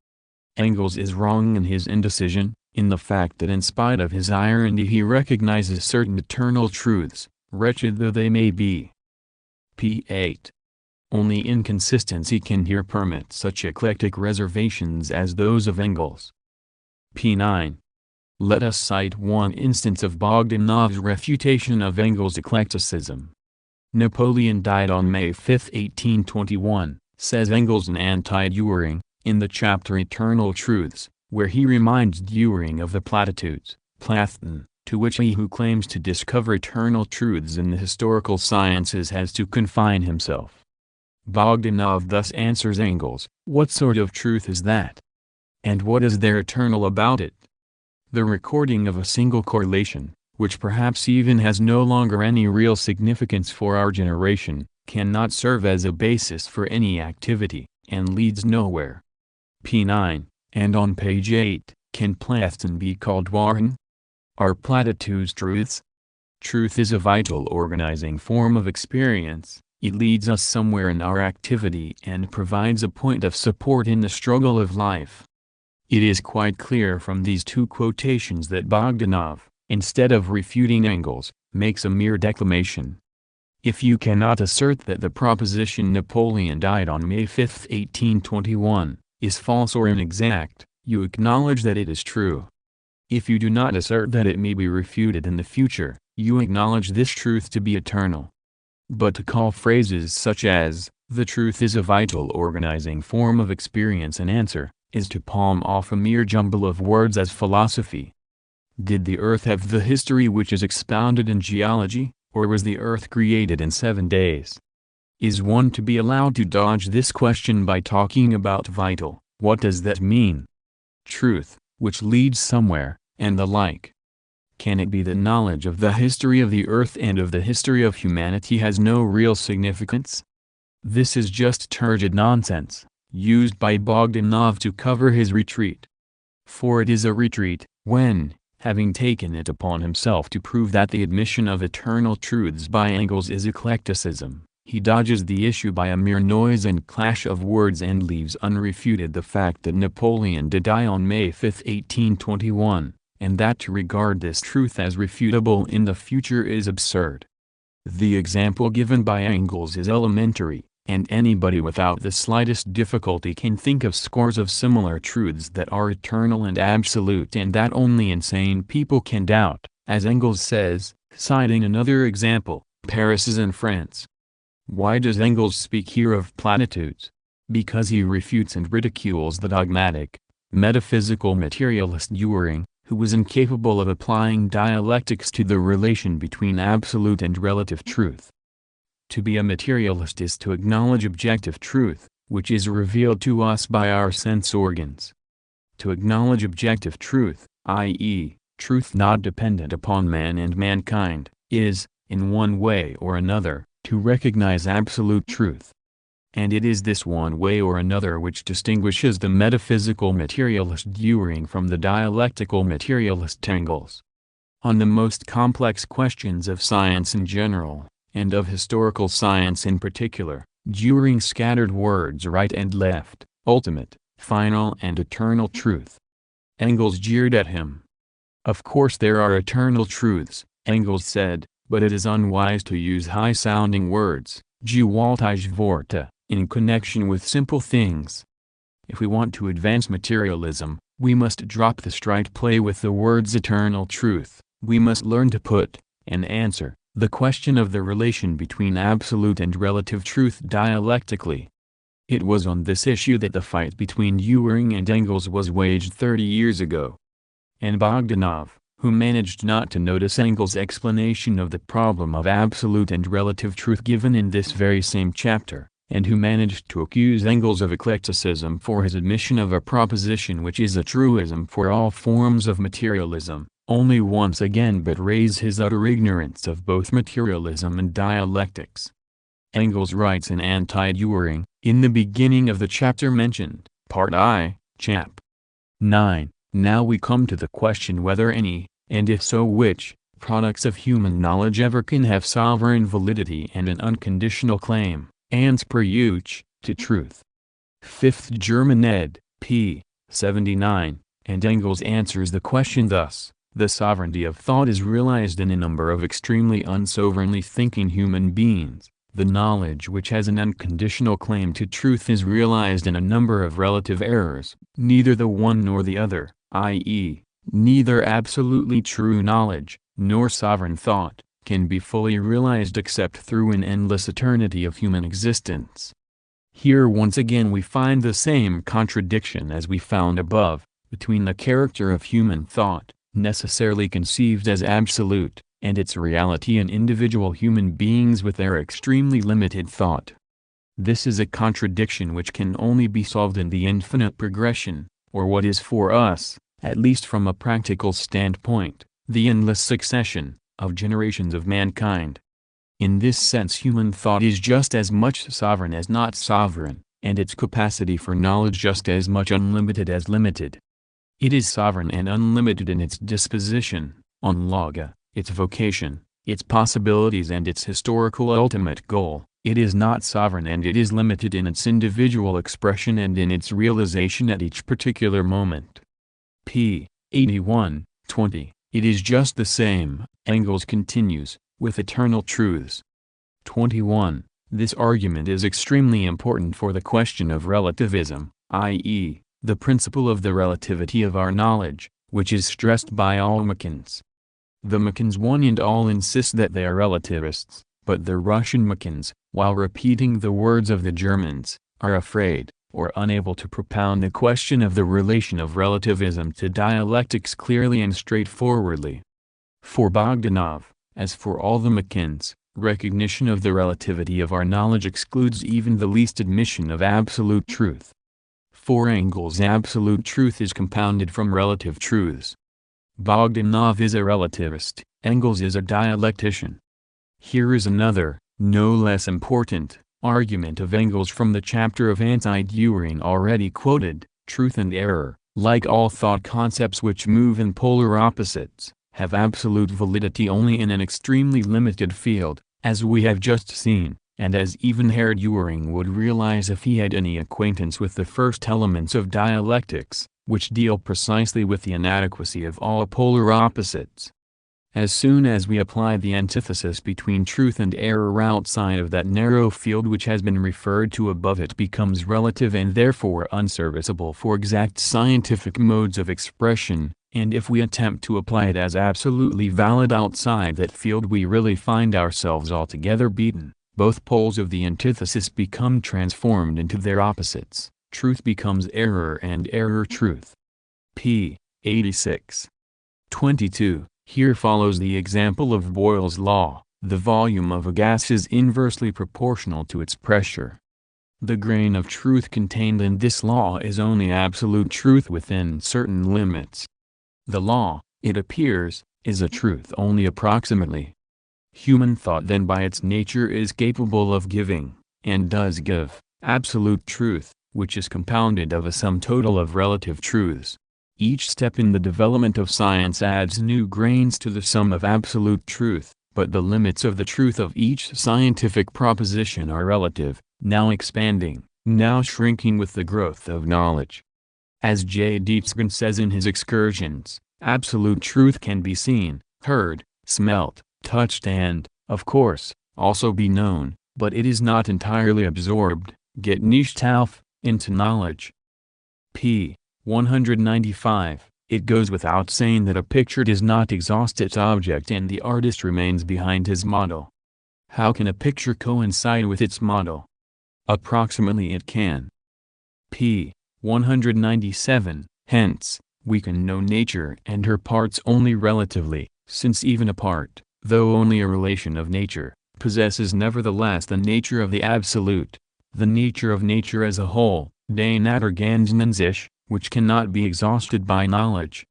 Engels is wrong in his indecision, in the fact that in spite of his irony he recognizes certain eternal truths, wretched though they may be. p. 8. Only inconsistency can here permit such eclectic reservations as those of Engels. p. 9. Let us cite one instance of Bogdanov's refutation of Engels' eclecticism. Napoleon died on May 5, 1821, says Engels in Anti-Dühring, in the chapter Eternal Truths, where he reminds Dühring of the platitudes, Platon, to which he who claims to discover eternal truths in the historical sciences has to confine himself. Bogdanov thus answers Engels, what sort of truth is that? And what is there eternal about it? The recording of a single correlation, which perhaps even has no longer any real significance for our generation, cannot serve as a basis for any activity, and leads nowhere. p. 9, and on page 8, can Platon be called Warren? Are platitudes truths? Truth is a vital organizing form of experience, it leads us somewhere in our activity and provides a point of support in the struggle of life. It is quite clear from these two quotations that Bogdanov, instead of refuting Engels, makes a mere declamation. If you cannot assert that the proposition Napoleon died on May 5, 1821, is false or inexact, you acknowledge that it is true. If you do not assert that it may be refuted in the future, you acknowledge this truth to be eternal. But to call phrases such as, the truth is a vital organizing form of experience an answer, is to palm off a mere jumble of words as philosophy. Did the earth have the history which is expounded in geology, or was the earth created in 7 days? Is one to be allowed to dodge this question by talking about vital, what does that mean? Truth, which leads somewhere, and the like. Can it be that knowledge of the history of the earth and of the history of humanity has no real significance? This is just turgid nonsense, used by Bogdanov to cover his retreat. For it is a retreat, when, having taken it upon himself to prove that the admission of eternal truths by Engels is eclecticism, he dodges the issue by a mere noise and clash of words and leaves unrefuted the fact that Napoleon did die on May 5, 1821, and that to regard this truth as refutable in the future is absurd. The example given by Engels is elementary, and anybody without the slightest difficulty can think of scores of similar truths that are eternal and absolute and that only insane people can doubt. As Engels says, Citing another example, Paris is in France. Why does Engels speak here of platitudes? Because he refutes and ridicules the dogmatic, metaphysical materialist Dühring, who was incapable of applying dialectics to the relation between absolute and relative truth. To be a materialist is to acknowledge objective truth, which is revealed to us by our sense organs. To acknowledge objective truth, i.e., truth not dependent upon man and mankind, is, in one way or another, to recognize absolute truth. And it is this one way or another which distinguishes the metaphysical materialist Dühring from the dialectical materialist Engels. On the most complex questions of science in general, and of historical science in particular, Dühring scattered words right and left, ultimate, final and eternal truth. Engels jeered at him. Of course there are eternal truths, Engels said, but it is unwise to use high-sounding words, gewaltige Worte, in connection with simple things. If we want to advance materialism, we must drop the straight play with the words eternal truth. We must learn to put, and answer, the question of the relation between absolute and relative truth dialectically. It was on this issue that the fight between Dühring and Engels was waged 30 years ago. And Bogdanov, who managed not to notice Engels' explanation of the problem of absolute and relative truth given in this very same chapter, and who managed to accuse Engels of eclecticism for his admission of a proposition which is a truism for all forms of materialism, only once again but raise his utter ignorance of both materialism and dialectics. Engels writes in Anti-Dühring, in the beginning of the chapter mentioned, Part I, Chap. 9, now we come to the question whether any, and if so which, products of human knowledge ever can have sovereign validity and an unconditional claim, Anspruch, to truth. 5th German ed., p. 79, and Engels answers the question thus, the sovereignty of thought is realized in a number of extremely unsovereignly thinking human beings. The knowledge which has an unconditional claim to truth is realized in a number of relative errors, neither the one nor the other, i.e., neither absolutely true knowledge, nor sovereign thought, can be fully realized except through an endless eternity of human existence. Here once again we find the same contradiction as we found above, between the character of human thought, necessarily conceived as absolute, and its reality in individual human beings with their extremely limited thought. This is a contradiction which can only be solved in the infinite progression, or what is for us, at least from a practical standpoint, the endless succession, of generations of mankind. In this sense human thought is just as much sovereign as not sovereign, and its capacity for knowledge just as much unlimited as limited. It is sovereign and unlimited in its disposition, Anlage, its vocation, its possibilities and its historical ultimate goal. It is not sovereign and it is limited in its individual expression and in its realization at each particular moment. p. 81, 20. It is just the same, Engels continues, with eternal truths. 21. This argument is extremely important for the question of relativism, i.e., the principle of the relativity of our knowledge, which is stressed by all Machins. The Machins one and all insist that they are relativists, but the Russian Machins, while repeating the words of the Germans, are afraid, or unable to propound the question of the relation of relativism to dialectics clearly and straightforwardly. For Bogdanov, as for all the Machins, recognition of the relativity of our knowledge excludes even the least admission of absolute truth. For Engels, absolute truth is compounded from relative truths. Bogdanov is a relativist, Engels is a dialectician. Here is another, no less important, argument of Engels from the chapter of Anti-Dühring already quoted. Truth and error, like all thought concepts which move in polar opposites, have absolute validity only in an extremely limited field, as we have just seen, and as even Herr Dühring would realize if he had any acquaintance with the first elements of dialectics, which deal precisely with the inadequacy of all polar opposites. As soon as we apply the antithesis between truth and error outside of that narrow field which has been referred to above, it becomes relative and therefore unserviceable for exact scientific modes of expression, and if we attempt to apply it as absolutely valid outside that field we really find ourselves altogether beaten. Both poles of the antithesis become transformed into their opposites. Truth becomes error and error truth. p. 86. 22. Here follows the example of Boyle's law. The volume of a gas is inversely proportional to its pressure. The grain of truth contained in this law is only absolute truth within certain limits. The law, it appears, is a truth only approximately. Human thought then by its nature is capable of giving, and does give, absolute truth, which is compounded of a sum total of relative truths. Each step in the development of science adds new grains to the sum of absolute truth, but the limits of the truth of each scientific proposition are relative, now expanding, now shrinking with the growth of knowledge. As J. Dietzgen says in his Excursions, absolute truth can be seen, heard, smelt, touched and, of course, also be known, but it is not entirely absorbed, get nicht auf, into knowledge. p. 195. It goes without saying that a picture does not exhaust its object and the artist remains behind his model. How can a picture coincide with its model? Approximately it can. p. 197. Hence, we can know nature and her parts only relatively, since even a part, though only a relation of nature, possesses nevertheless the nature of the absolute, the nature of nature as a whole, de natur ganz an sich, which cannot be exhausted by knowledge.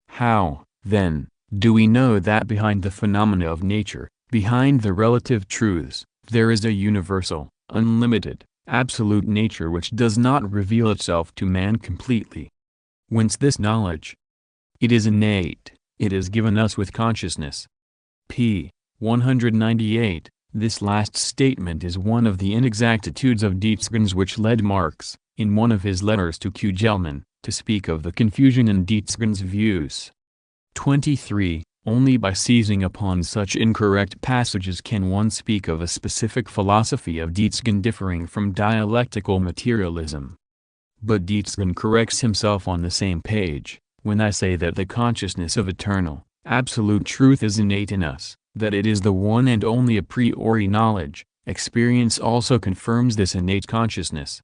How, then, do we know that behind the phenomena of nature, behind the relative truths, there is a universal, unlimited, absolute nature which does not reveal itself to man completely? Whence this knowledge? It is innate, it is given us with consciousness. p. 198. This last statement is one of the inexactitudes of Dietzgen's which led Marx, in one of his letters to Q. Gelman, to speak of the confusion in Dietzgen's views. 23. Only by seizing upon such incorrect passages can one speak of a specific philosophy of Dietzgen differing from dialectical materialism. But Dietzgen corrects himself on the same page, when I say that the consciousness of eternal, absolute truth is innate in us, that it is the one and only a priori knowledge. Experience also confirms this innate consciousness.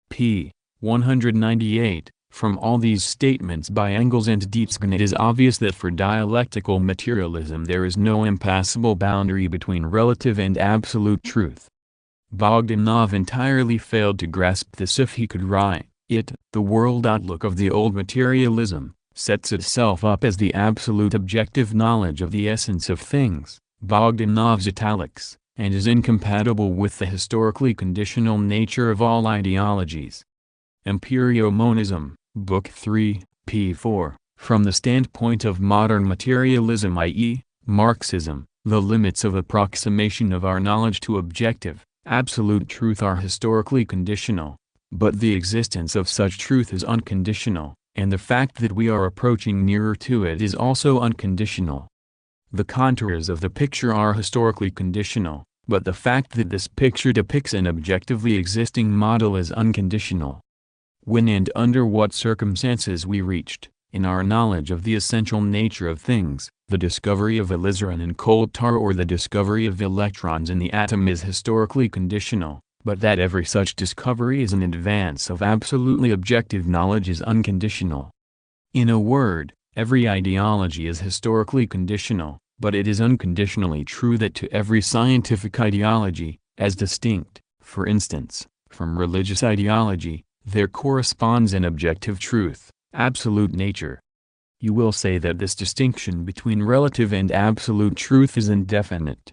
p. 198. From all these statements by Engels and Dietzgen it is obvious that for dialectical materialism there is no impassable boundary between relative and absolute truth. Bogdanov entirely failed to grasp this if he could write it. The world outlook of the old materialism sets itself up as the absolute objective knowledge of the essence of things, Bogdanov's italics, and is incompatible with the historically conditional nature of all ideologies. Empirio-Monism, Book 3, p. 4. From the standpoint of modern materialism, i.e., Marxism, the limits of approximation of our knowledge to objective, absolute truth are historically conditional, but the existence of such truth is unconditional, and the fact that we are approaching nearer to it is also unconditional. The contours of the picture are historically conditional, but the fact that this picture depicts an objectively existing model is unconditional. When and under what circumstances we reached, in our knowledge of the essential nature of things, the discovery of alizarin in coal tar or the discovery of electrons in the atom is historically conditional, but that every such discovery is an advance of absolutely objective knowledge is unconditional. In a word, every ideology is historically conditional, but it is unconditionally true that to every scientific ideology, as distinct, for instance, from religious ideology, there corresponds an objective truth, absolute nature. You will say that this distinction between relative and absolute truth is indefinite.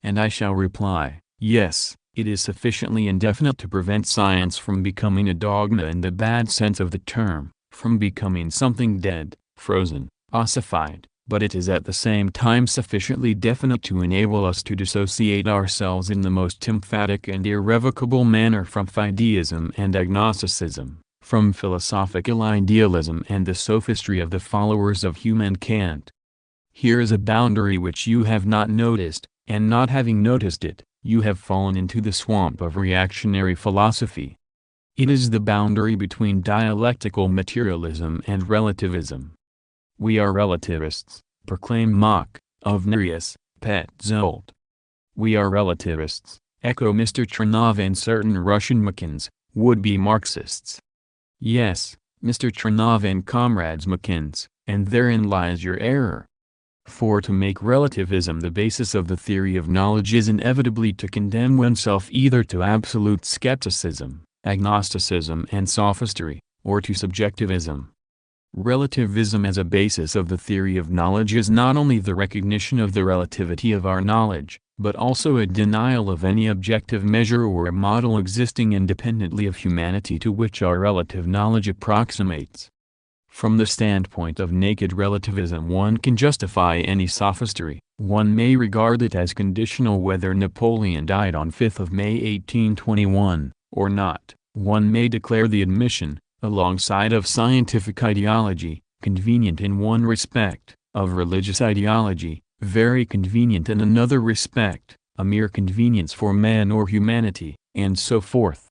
And I shall reply, yes, it is sufficiently indefinite to prevent science from becoming a dogma in the bad sense of the term, from becoming something dead, frozen, ossified, but it is at the same time sufficiently definite to enable us to dissociate ourselves in the most emphatic and irrevocable manner from fideism and agnosticism, from philosophical idealism and the sophistry of the followers of Hume and Kant. Here is a boundary which you have not noticed, and not having noticed it, you have fallen into the swamp of reactionary philosophy. It is the boundary between dialectical materialism and relativism. We are relativists, proclaimed Mach, of Nereus, Petzold. We are relativists, echo Mr. Trinov and certain Russian Machins, would-be Marxists. Yes, Mr. Trinov and comrades Machins, and therein lies your error. For to make relativism the basis of the theory of knowledge is inevitably to condemn oneself either to absolute skepticism, agnosticism and sophistry, or to subjectivism. Relativism as a basis of the theory of knowledge is not only the recognition of the relativity of our knowledge, but also a denial of any objective measure or a model existing independently of humanity to which our relative knowledge approximates. From the standpoint of naked relativism one can justify any sophistry. One may regard it as conditional whether Napoleon died on 5 May 1821, or not. One may declare the admission, alongside of scientific ideology, convenient in one respect, of religious ideology, very convenient in another respect, a mere convenience for man or humanity, and so forth.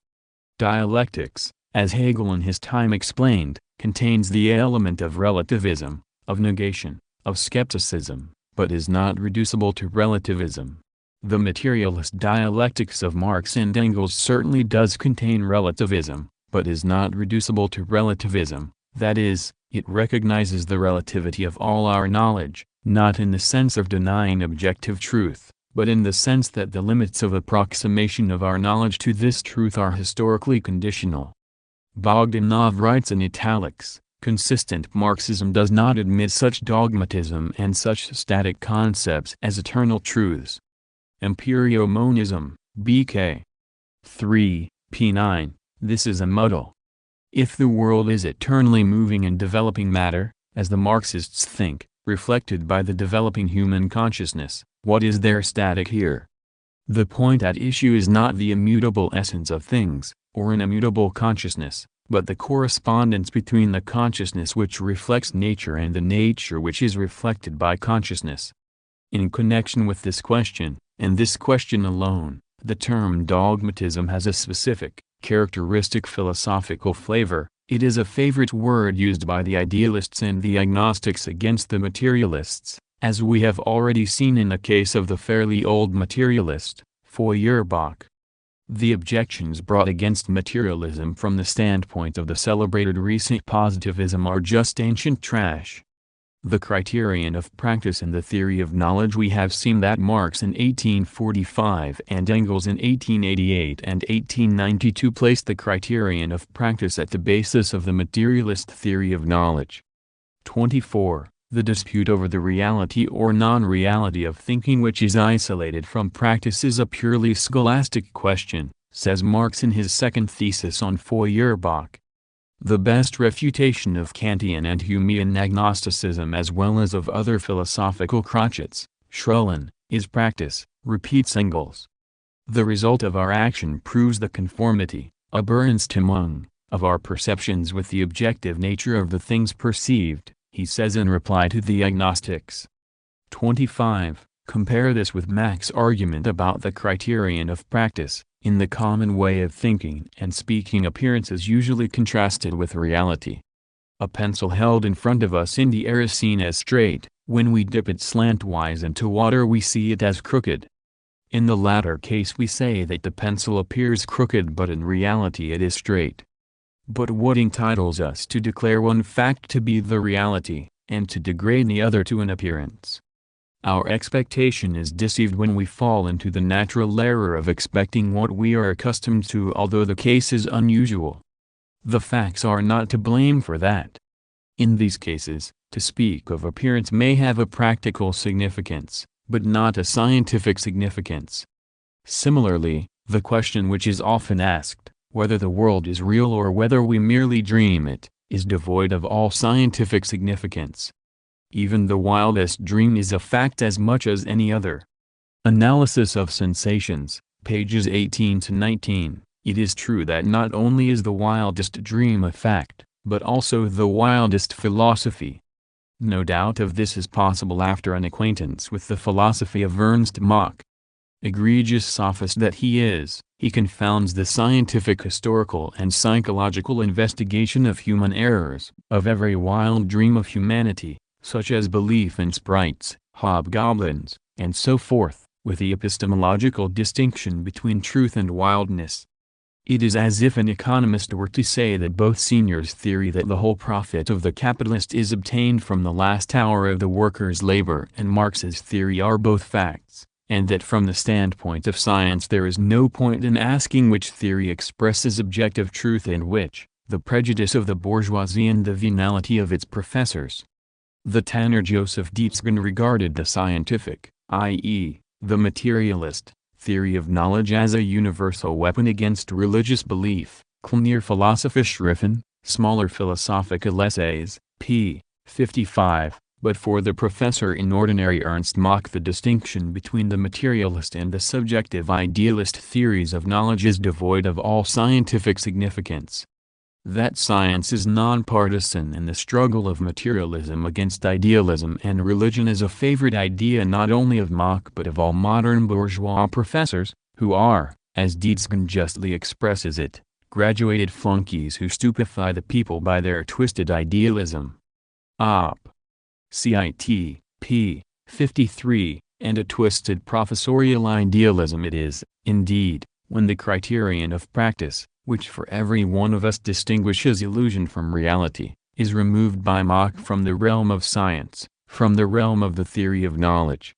Dialectics, as Hegel in his time explained, contains the element of relativism, of negation, of skepticism, but is not reducible to relativism. The materialist dialectics of Marx and Engels certainly does contain relativism, but is not reducible to relativism, that is, it recognizes the relativity of all our knowledge, not in the sense of denying objective truth, but in the sense that the limits of approximation of our knowledge to this truth are historically conditional. Bogdanov writes in italics, consistent Marxism does not admit such dogmatism and such static concepts as eternal truths. Empirio-monism, BK 3, p9, this is a muddle. If the world is eternally moving and developing matter, as the Marxists think, reflected by the developing human consciousness, what is there static here? The point at issue is not the immutable essence of things, or an immutable consciousness, but the correspondence between the consciousness which reflects nature and the nature which is reflected by consciousness. In connection with this question, and this question alone, the term dogmatism has a specific, characteristic philosophical flavor. It is a favorite word used by the idealists and the agnostics against the materialists, as we have already seen in the case of the fairly old materialist, Feuerbach. The objections brought against materialism from the standpoint of the celebrated recent positivism are just ancient trash. The criterion of practice and the theory of knowledge. We have seen that Marx in 1845 and Engels in 1888 and 1892 placed the criterion of practice at the basis of the materialist theory of knowledge. 24. The dispute over the reality or non-reality of thinking which is isolated from practice is a purely scholastic question, says Marx in his second thesis on Feuerbach. The best refutation of Kantian and Humean agnosticism as well as of other philosophical crotchets, Schrullen, is practice, repeats Engels. The result of our action proves the conformity, Übereinstimmung, of our perceptions with the objective nature of the things perceived, he says in reply to the agnostics. 25. Compare this with Mach's argument about the criterion of practice. In the common way of thinking and speaking, appearance is usually contrasted with reality. A pencil held in front of us in the air is seen as straight. When we dip it slantwise into water we see it as crooked. In the latter case we say that the pencil appears crooked but in reality it is straight. But what entitles us to declare one fact to be the reality, and to degrade the other to an appearance? Our expectation is deceived when we fall into the natural error of expecting what we are accustomed to, although the case is unusual. The facts are not to blame for that. In these cases, to speak of appearance may have a practical significance, but not a scientific significance. Similarly, the question which is often asked, whether the world is real or whether we merely dream it, is devoid of all scientific significance. Even the wildest dream is a fact as much as any other. Analysis of sensations, pages 18 to 19. It is true that not only is the wildest dream a fact, but also the wildest philosophy. No doubt of this is possible after an acquaintance with the philosophy of Ernst Mach. Egregious sophist that he is, he confounds the scientific, historical and psychological investigation of human errors, of every wild dream of humanity, such as belief in sprites, hobgoblins, and so forth, with the epistemological distinction between truth and wildness. It is as if an economist were to say that both Senior's theory that the whole profit of the capitalist is obtained from the last hour of the worker's labor and Marx's theory are both facts, and that from the standpoint of science there is no point in asking which theory expresses objective truth and which, the prejudice of the bourgeoisie and the venality of its professors. The Tanner Joseph Dietzgen regarded the scientific, i.e., the materialist, theory of knowledge as a universal weapon against religious belief. Kleiner Philosophieschriften, smaller philosophical essays, p. 55, but for the professor in ordinary Ernst Mach the distinction between the materialist and the subjective idealist theories of knowledge is devoid of all scientific significance. That science is nonpartisan in the struggle of materialism against idealism and religion is a favorite idea not only of Mach but of all modern bourgeois professors, who are, as Dietzgen justly expresses it, graduated flunkies who stupefy the people by their twisted idealism. Op. Cit. p. 53, and a twisted professorial idealism it is, indeed, when the criterion of practice, which for every one of us distinguishes illusion from reality, is removed by Mach from the realm of science, from the realm of the theory of knowledge.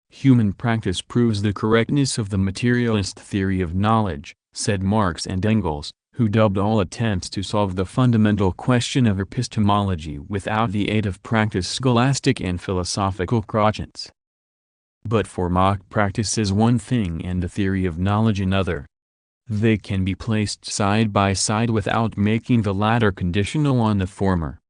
Human practice proves the correctness of the materialist theory of knowledge, said Marx and Engels, who dubbed all attempts to solve the fundamental question of epistemology without the aid of practice scholastic and philosophical crotchets. But for Mach practice is one thing and the theory of knowledge another. They can be placed side by side without making the latter conditional on the former.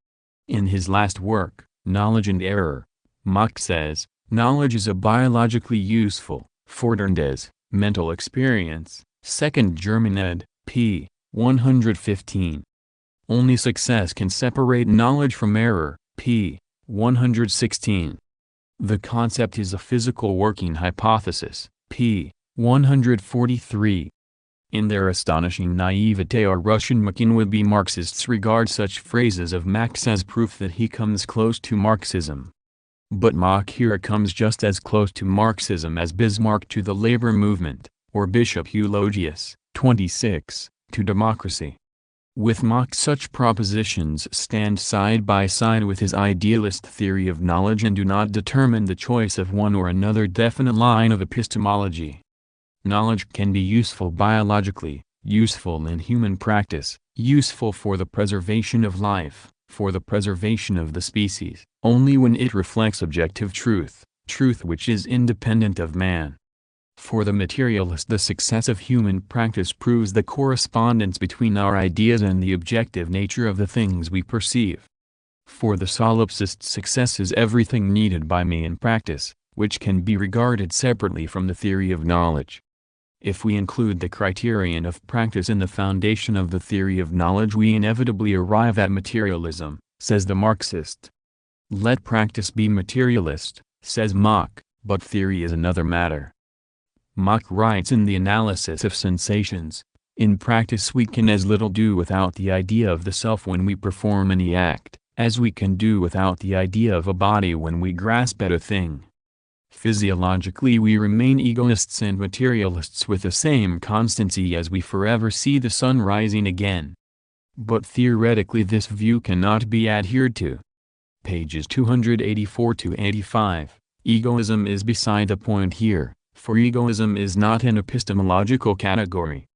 In his last work, Knowledge and Error, Mach says, knowledge is a biologically useful, forderndes, mental experience, 2nd German ed., p. 115. Only success can separate knowledge from error, p. 116. The concept is a physical working hypothesis, p. 143. In their astonishing naivete our Russian McKin-would-be Marxists regard such phrases of Marx as proof that he comes close to Marxism. But Mach here comes just as close to Marxism as Bismarck to the labor movement, or Bishop Eulogius, 26, to democracy. With Mach such propositions stand side by side with his idealist theory of knowledge and do not determine the choice of one or another definite line of epistemology. Knowledge can be useful biologically, useful in human practice, useful for the preservation of life, for the preservation of the species, only when it reflects objective truth, truth which is independent of man. For the materialist the success of human practice proves the correspondence between our ideas and the objective nature of the things we perceive. For the solipsist success is everything needed by me in practice, which can be regarded separately from the theory of knowledge. If we include the criterion of practice in the foundation of the theory of knowledge we inevitably arrive at materialism, says the Marxist. Let practice be materialist, says Mach, but theory is another matter. Mach writes in the Analysis of Sensations, in practice we can as little do without the idea of the self when we perform any act, as we can do without the idea of a body when we grasp at a thing. Physiologically we remain egoists and materialists with the same constancy as we forever see the sun rising again. But theoretically this view cannot be adhered to. Pages 284–85, egoism is beside the point here, for egoism is not an epistemological category.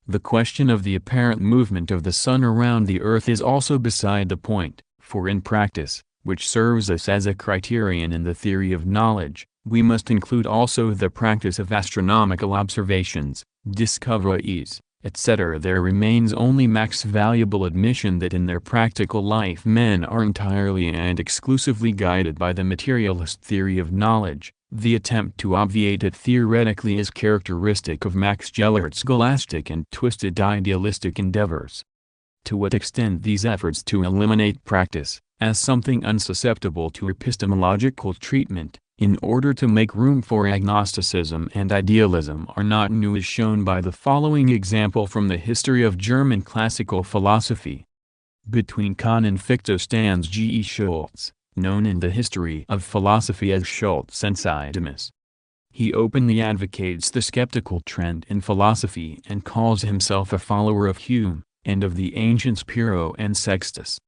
The question of the apparent movement of the sun around the earth is also beside the point, for in practice, which serves us as a criterion in the theory of knowledge, we must include also the practice of astronomical observations, discoveries, etc. There remains only Mach's valuable admission that in their practical life men are entirely and exclusively guided by the materialist theory of knowledge. The attempt to obviate it theoretically is characteristic of Max Gellert's scholastic and twisted idealistic endeavors. To what extent these efforts to eliminate practice, as something unsusceptible to epistemological treatment, in order to make room for agnosticism and idealism are not new is shown by the following example from the history of German classical philosophy. Between Kant and Fichte stands G. E. Schultz, known in the history of philosophy as Ch2. He openly advocates the skeptical trend in philosophy and calls himself a follower of Hume, and of the ancients Pyrrho and Sextus.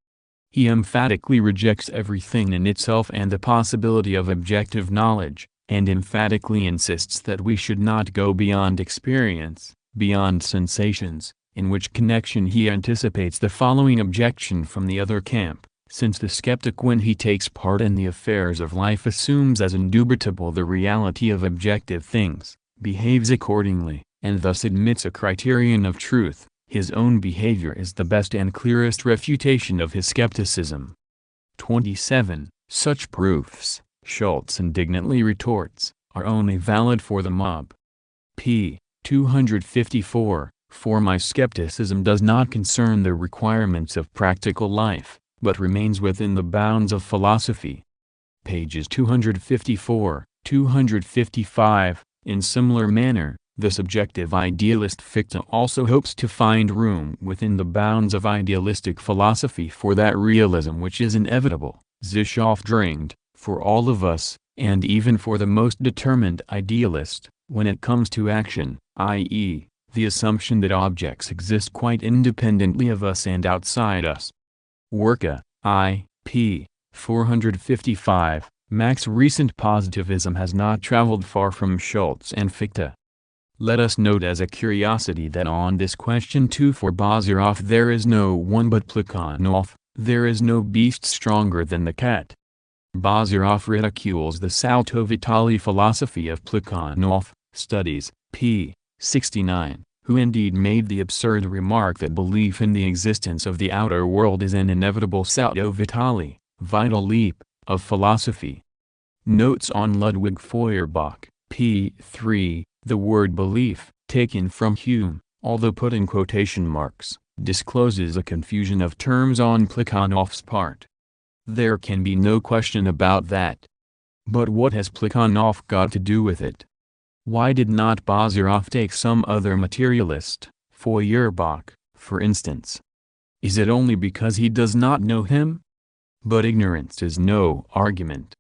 He emphatically rejects everything in itself and the possibility of objective knowledge, and emphatically insists that we should not go beyond experience, beyond sensations, in which connection he anticipates the following objection from the other camp: since the skeptic, when he takes part in the affairs of life, assumes as indubitable the reality of objective things, behaves accordingly, and thus admits a criterion of truth, his own behavior is the best and clearest refutation of his skepticism. 27. Such proofs, Ch2 indignantly retorts, are only valid for the mob. p. 254, for my skepticism does not concern the requirements of practical life, but remains within the bounds of philosophy. Pages 254, 255. In similar manner, the subjective idealist Fichte also hopes to find room within the bounds of idealistic philosophy for that realism which is inevitable, sicherlich, for all of us, and even for the most determined idealist, when it comes to action, i.e., the assumption that objects exist quite independently of us and outside us. Werke, I. p. 455. Mach's recent positivism has not traveled far from Ch2 and Fichte. Let us note as a curiosity that on this question too, for Bazarov there is no one but Plekhanov, there is no beast stronger than the cat. Bazarov ridicules the Salto Vitale philosophy of Plekhanov, Studies, p. 69, who indeed made the absurd remark that belief in the existence of the outer world is an inevitable salto vitale, vital leap, of philosophy. Notes on Ludwig Feuerbach, p. 3, the word belief, taken from Hume, although put in quotation marks, discloses a confusion of terms on Plekhanov's part. There can be no question about that. But what has Plekhanov got to do with it? Why did not Bazarov take some other materialist, Feuerbach, for instance? Is it only because he does not know him? But ignorance is no argument.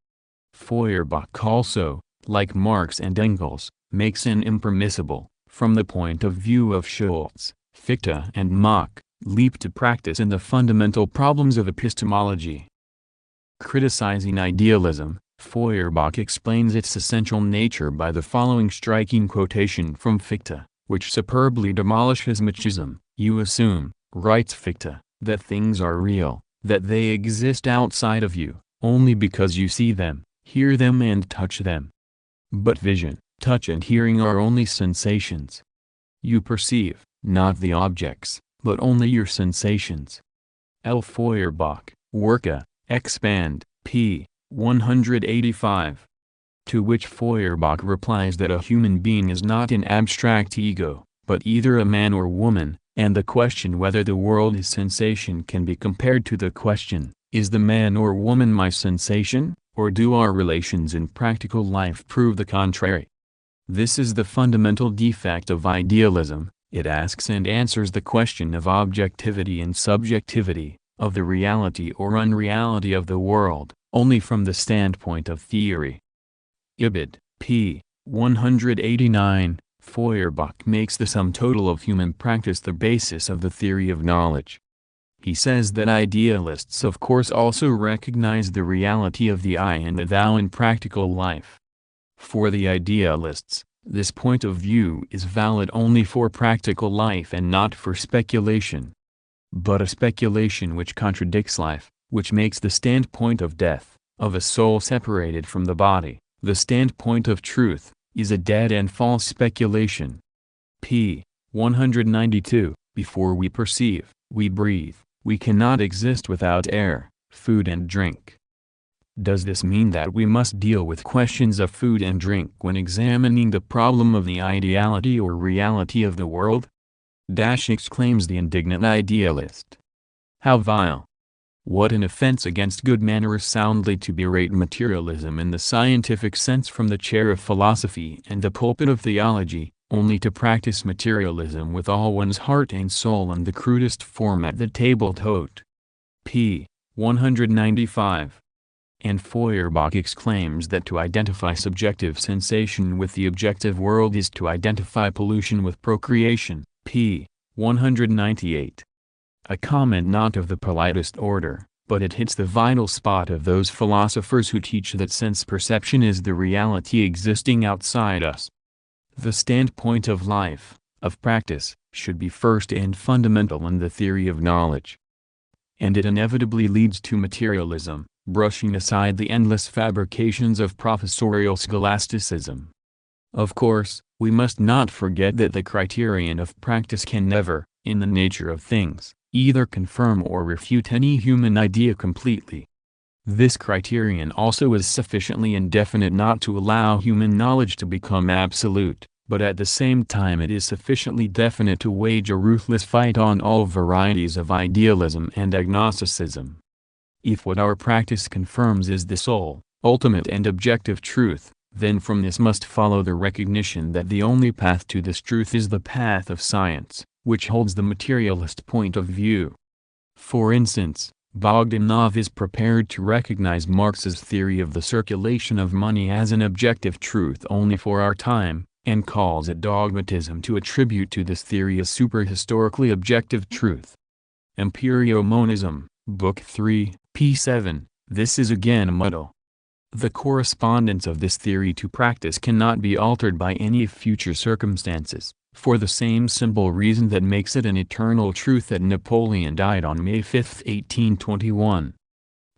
Feuerbach also, like Marx and Engels, makes an impermissible, from the point of view of Ch2, Fichte and Mach, leap to practice in the fundamental problems of epistemology. Criticizing idealism, Feuerbach explains its essential nature by the following striking quotation from Fichte, which superbly demolishes Machism. You assume, writes Fichte, that things are real, that they exist outside of you, only because you see them, hear them and touch them. But vision, touch and hearing are only sensations. You perceive, not the objects, but only your sensations. L. Feuerbach, Werke, Expand, p. 185. To which Feuerbach replies that a human being is not an abstract ego, but either a man or woman, and the question whether the world is sensation can be compared to the question, is the man or woman my sensation, or do our relations in practical life prove the contrary? This is the fundamental defect of idealism. It asks and answers the question of objectivity and subjectivity, of the reality or unreality of the world, only from the standpoint of theory. Ibid, p. 189, Feuerbach makes the sum total of human practice the basis of the theory of knowledge. He says that idealists of course also recognize the reality of the I and the thou in practical life. For the idealists, this point of view is valid only for practical life and not for speculation. But a speculation which contradicts life, which makes the standpoint of death, of a soul separated from the body, the standpoint of truth, is a dead and false speculation. p. 192. Before we perceive, we breathe, we cannot exist without air, food and drink. Does this mean that we must deal with questions of food and drink when examining the problem of the ideality or reality of the world? Exclaims the indignant idealist. How vile! What an offense against good manners soundly to berate materialism in the scientific sense from the chair of philosophy and the pulpit of theology, only to practice materialism with all one's heart and soul in the crudest form at the table d'hote. p. 195. and Feuerbach exclaims that to identify subjective sensation with the objective world is to identify pollution with procreation, p. 198. A comment not of the politest order, but it hits the vital spot of those philosophers who teach that sense perception is the reality existing outside us. The standpoint of life, of practice, should be first and fundamental in the theory of knowledge. And it inevitably leads to materialism, brushing aside the endless fabrications of professorial scholasticism. Of course, we must not forget that the criterion of practice can never, in the nature of things, either confirm or refute any human idea completely. This criterion also is sufficiently indefinite not to allow human knowledge to become absolute, but at the same time it is sufficiently definite to wage a ruthless fight on all varieties of idealism and agnosticism. If what our practice confirms is the sole, ultimate and objective truth, then from this must follow the recognition that the only path to this truth is the path of science, which holds the materialist point of view. For instance, Bogdanov is prepared to recognize Marx's theory of the circulation of money as an objective truth only for our time, and calls it dogmatism to attribute to this theory a superhistorically objective truth. Empirio-Monism, Book 3, p. 7, this is again a muddle. The correspondence of this theory to practice cannot be altered by any future circumstances, for the same simple reason that makes it an eternal truth that Napoleon died on May 5, 1821.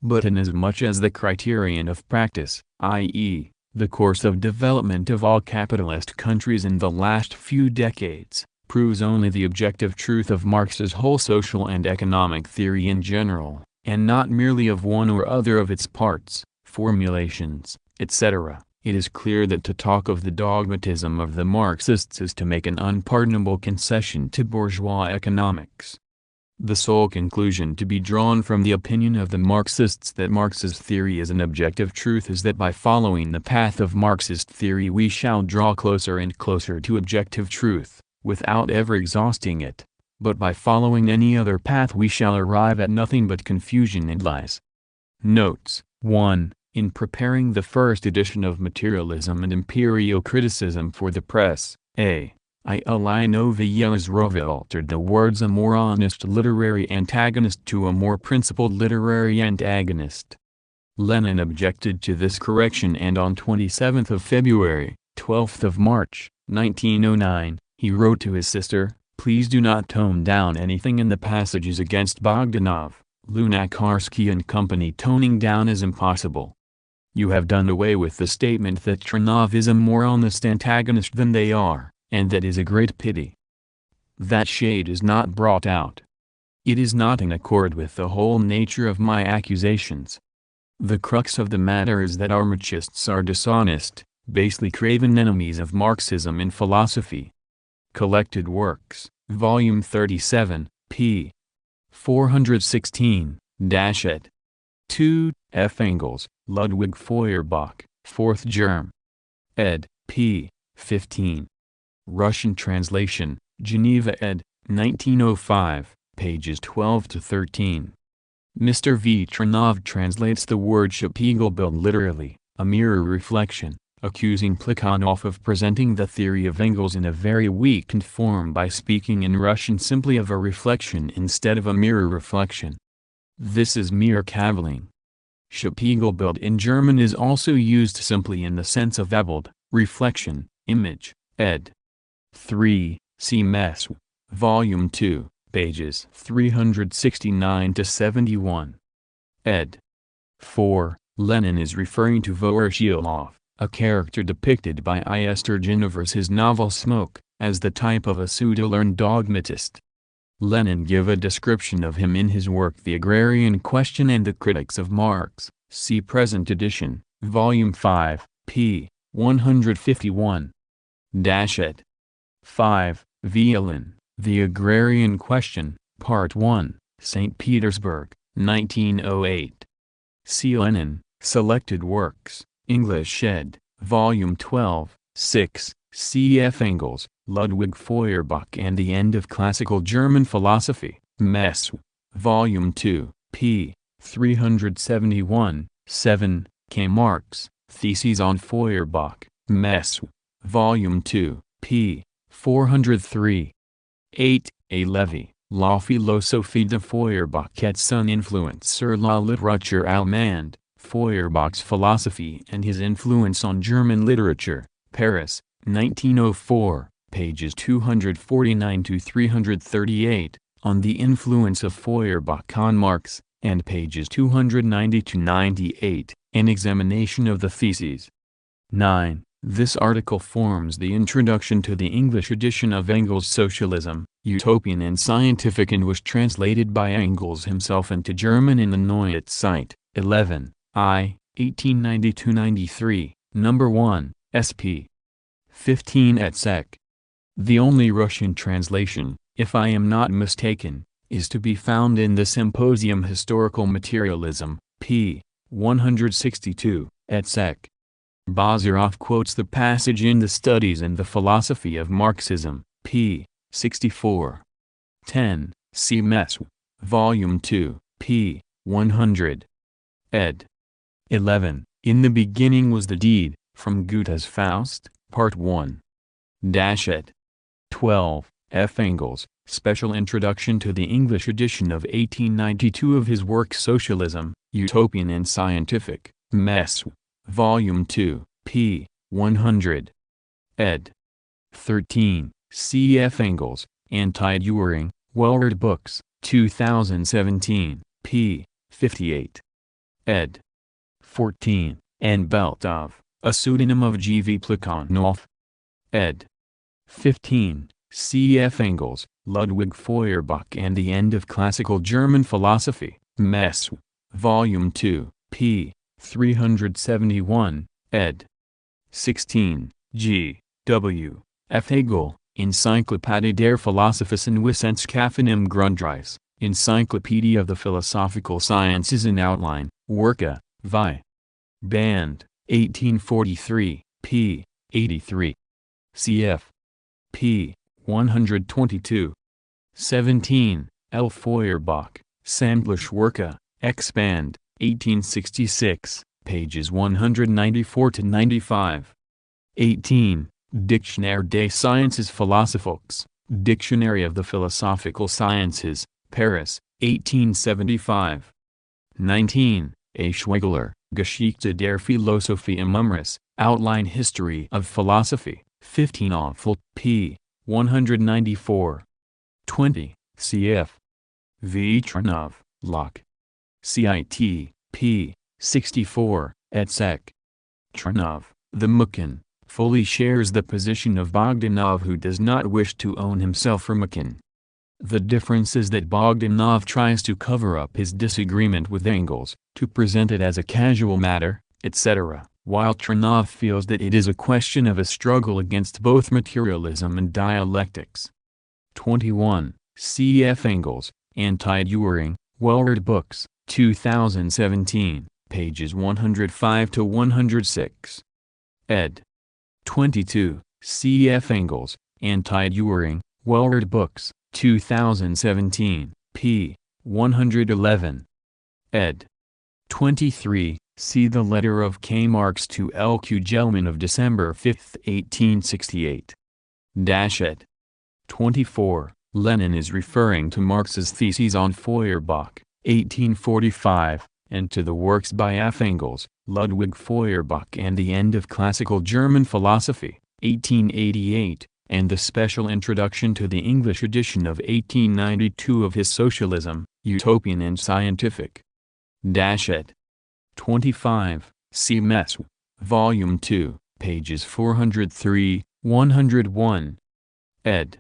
But inasmuch as the criterion of practice, i.e., the course of development of all capitalist countries in the last few decades, proves only the objective truth of Marx's whole social and economic theory in general, and not merely of one or other of its parts, formulations, etc., it is clear that to talk of the dogmatism of the Marxists is to make an unpardonable concession to bourgeois economics. The sole conclusion to be drawn from the opinion of the Marxists that Marx's theory is an objective truth is that by following the path of Marxist theory we shall draw closer and closer to objective truth, without ever exhausting it, but by following any other path we shall arrive at nothing but confusion and lies. Notes: 1. In preparing the first edition of Materialism and Empirio-Criticism for the press, A. Ilynovielas altered the words "a more honest literary antagonist" to "a more principled literary antagonist." Lenin objected to this correction, and on 27 February, 12 March, 1909, he wrote to his sister, "Please do not tone down anything in the passages against Bogdanov, Lunacharsky and company. Toning down is impossible. You have done away with the statement that Tronov is a more honest antagonist than they are, and that is a great pity. That shade is not brought out. It is not in accord with the whole nature of my accusations. The crux of the matter is that our Marxists are dishonest, basely craven enemies of Marxism in philosophy." Collected Works, Volume 37, p. 416, ed. 2, F. Engels, Ludwig Feuerbach, 4th Germ. ed. p. 15. Russian translation, Geneva ed. 1905, pages 12 to 13. Mr. V. Tronov translates the word Spiegelbild literally, a mirror reflection, accusing Plekhanov of presenting the theory of Engels in a very weakened form by speaking in Russian simply of a reflection instead of a mirror reflection. This is mere cavilling. Spiegelbild in German is also used simply in the sense of Abbild, reflection, image, ed. 3, see Mess. Volume 2, pages 369 to 71. ed. 4, Lenin is referring to Voroshilov, a character depicted by I. Sturgenev his novel Smoke, as the type of a pseudo-learned dogmatist. Lenin give a description of him in his work The Agrarian Question and the Critics of Marx, see present edition, Volume 5, p. 151. ed. 5, Violin, The Agrarian Question, Part 1, St. Petersburg, 1908. See Lenin, Selected Works, English ed., Volume 12, 6, C. F. Engels, Ludwig Feuerbach and the End of Classical German Philosophy, Mess. Volume 2, p. 371, 7. K. Marx, Theses on Feuerbach, Mess. Volume 2, p. 403. 8. A. Levy, La philosophie de Feuerbach et son influence sur la littérature allemande, Feuerbach's philosophy and his influence on German literature, Paris, 1904, pages 249–338, on the influence of Feuerbach on Marx, and pages 290–98, an examination of the theses. 9. This article forms the introduction to the English edition of Engels' Socialism, Utopian and Scientific, and was translated by Engels himself into German in the Neue Zeit, 11, I, 1892–93, No. 1, sp. 15 et seq. The only Russian translation, if I am not mistaken, is to be found in the Symposium Historical Materialism, p. 162, et seq. Bazarov quotes the passage in the Studies and the Philosophy of Marxism, p. 64. 10. See Mess. Volume 2, p. 100. Ed. 11. In the beginning was the deed, from Goethe's Faust, Part 1. Ed. 12. F. Engels, Special Introduction to the English edition of 1892 of his work Socialism, Utopian and Scientific, Mess. Volume 2, p. 100. Ed. 13. C. F. Engels, Anti-Dühring, Wellred Books, 2017, p. 58. Ed. 14. N. Beltov, A Pseudonym of G. V. Plekhanov. Ed. 15. C. F. Engels, Ludwig Feuerbach and the End of Classical German Philosophy, Mess. Volume 2, p. 371, ed. 16. G. W. F. Hegel, Enzyklopädie der Philosophischen Wissenschaften im Grundriss, Encyclopedia of the Philosophical Sciences in Outline, Werke, Vi. Band, 1843, p. 83. Cf. p. 122. 17. L. Feuerbach, Sämtliche Werke, Expand, 1866, pages 194–95. 18. Dictionnaire des Sciences Philosophiques, Dictionary of the Philosophical Sciences, Paris, 1875. 19. A. Schweigler, Geschichte der Philosophie im Umriss, Outline History of Philosophy, 15 Aufel, p. 194. 20. Cf. Vitranov, Locke. Cit. p. 64, et seq. Tranov, the Mukin, fully shares the position of Bogdanov, who does not wish to own himself for Mukin. The difference is that Bogdanov tries to cover up his disagreement with Engels, to present it as a casual matter, etc., while Tranov feels that it is a question of a struggle against both materialism and dialectics. 21. C. F. Engels, Anti-Dühring, Wellred Books, 2017, pages 105–106. Ed. 22. C. F. Engels, Anti-Dühring, Wellred Books, 2017, p. 111. Ed. 23. See the letter of K. Marx to L. Q. Gelman of December 5, 1868. Ed. 24. Lenin is referring to Marx's Theses on Feuerbach, 1845, and to the works by F. Engels, Ludwig Feuerbach and the End of Classical German Philosophy, 1888, and the special introduction to the English edition of 1892 of his Socialism, Utopian and Scientific. Ed. 25, see Mess. Volume 2, pages 403–101. Ed.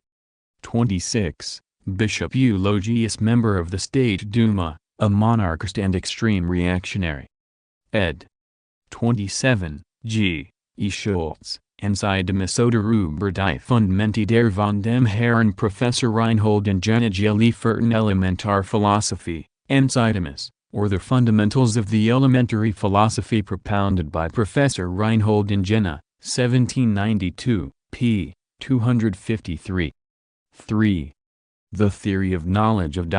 26, Bishop Eulogius, member of the State Duma, a monarchist and extreme reactionary. Ed. 27, G. E. Schultz, Enzeidemisode über die Fundamente der von dem Herrn Professor Reinhold und Jena gelieferten Elementarphilosophie, Enzeidemis, or the Fundamentals of the Elementary Philosophy propounded by Professor Reinhold und Jena, 1792, p. 253. 3. The Theory of Knowledge of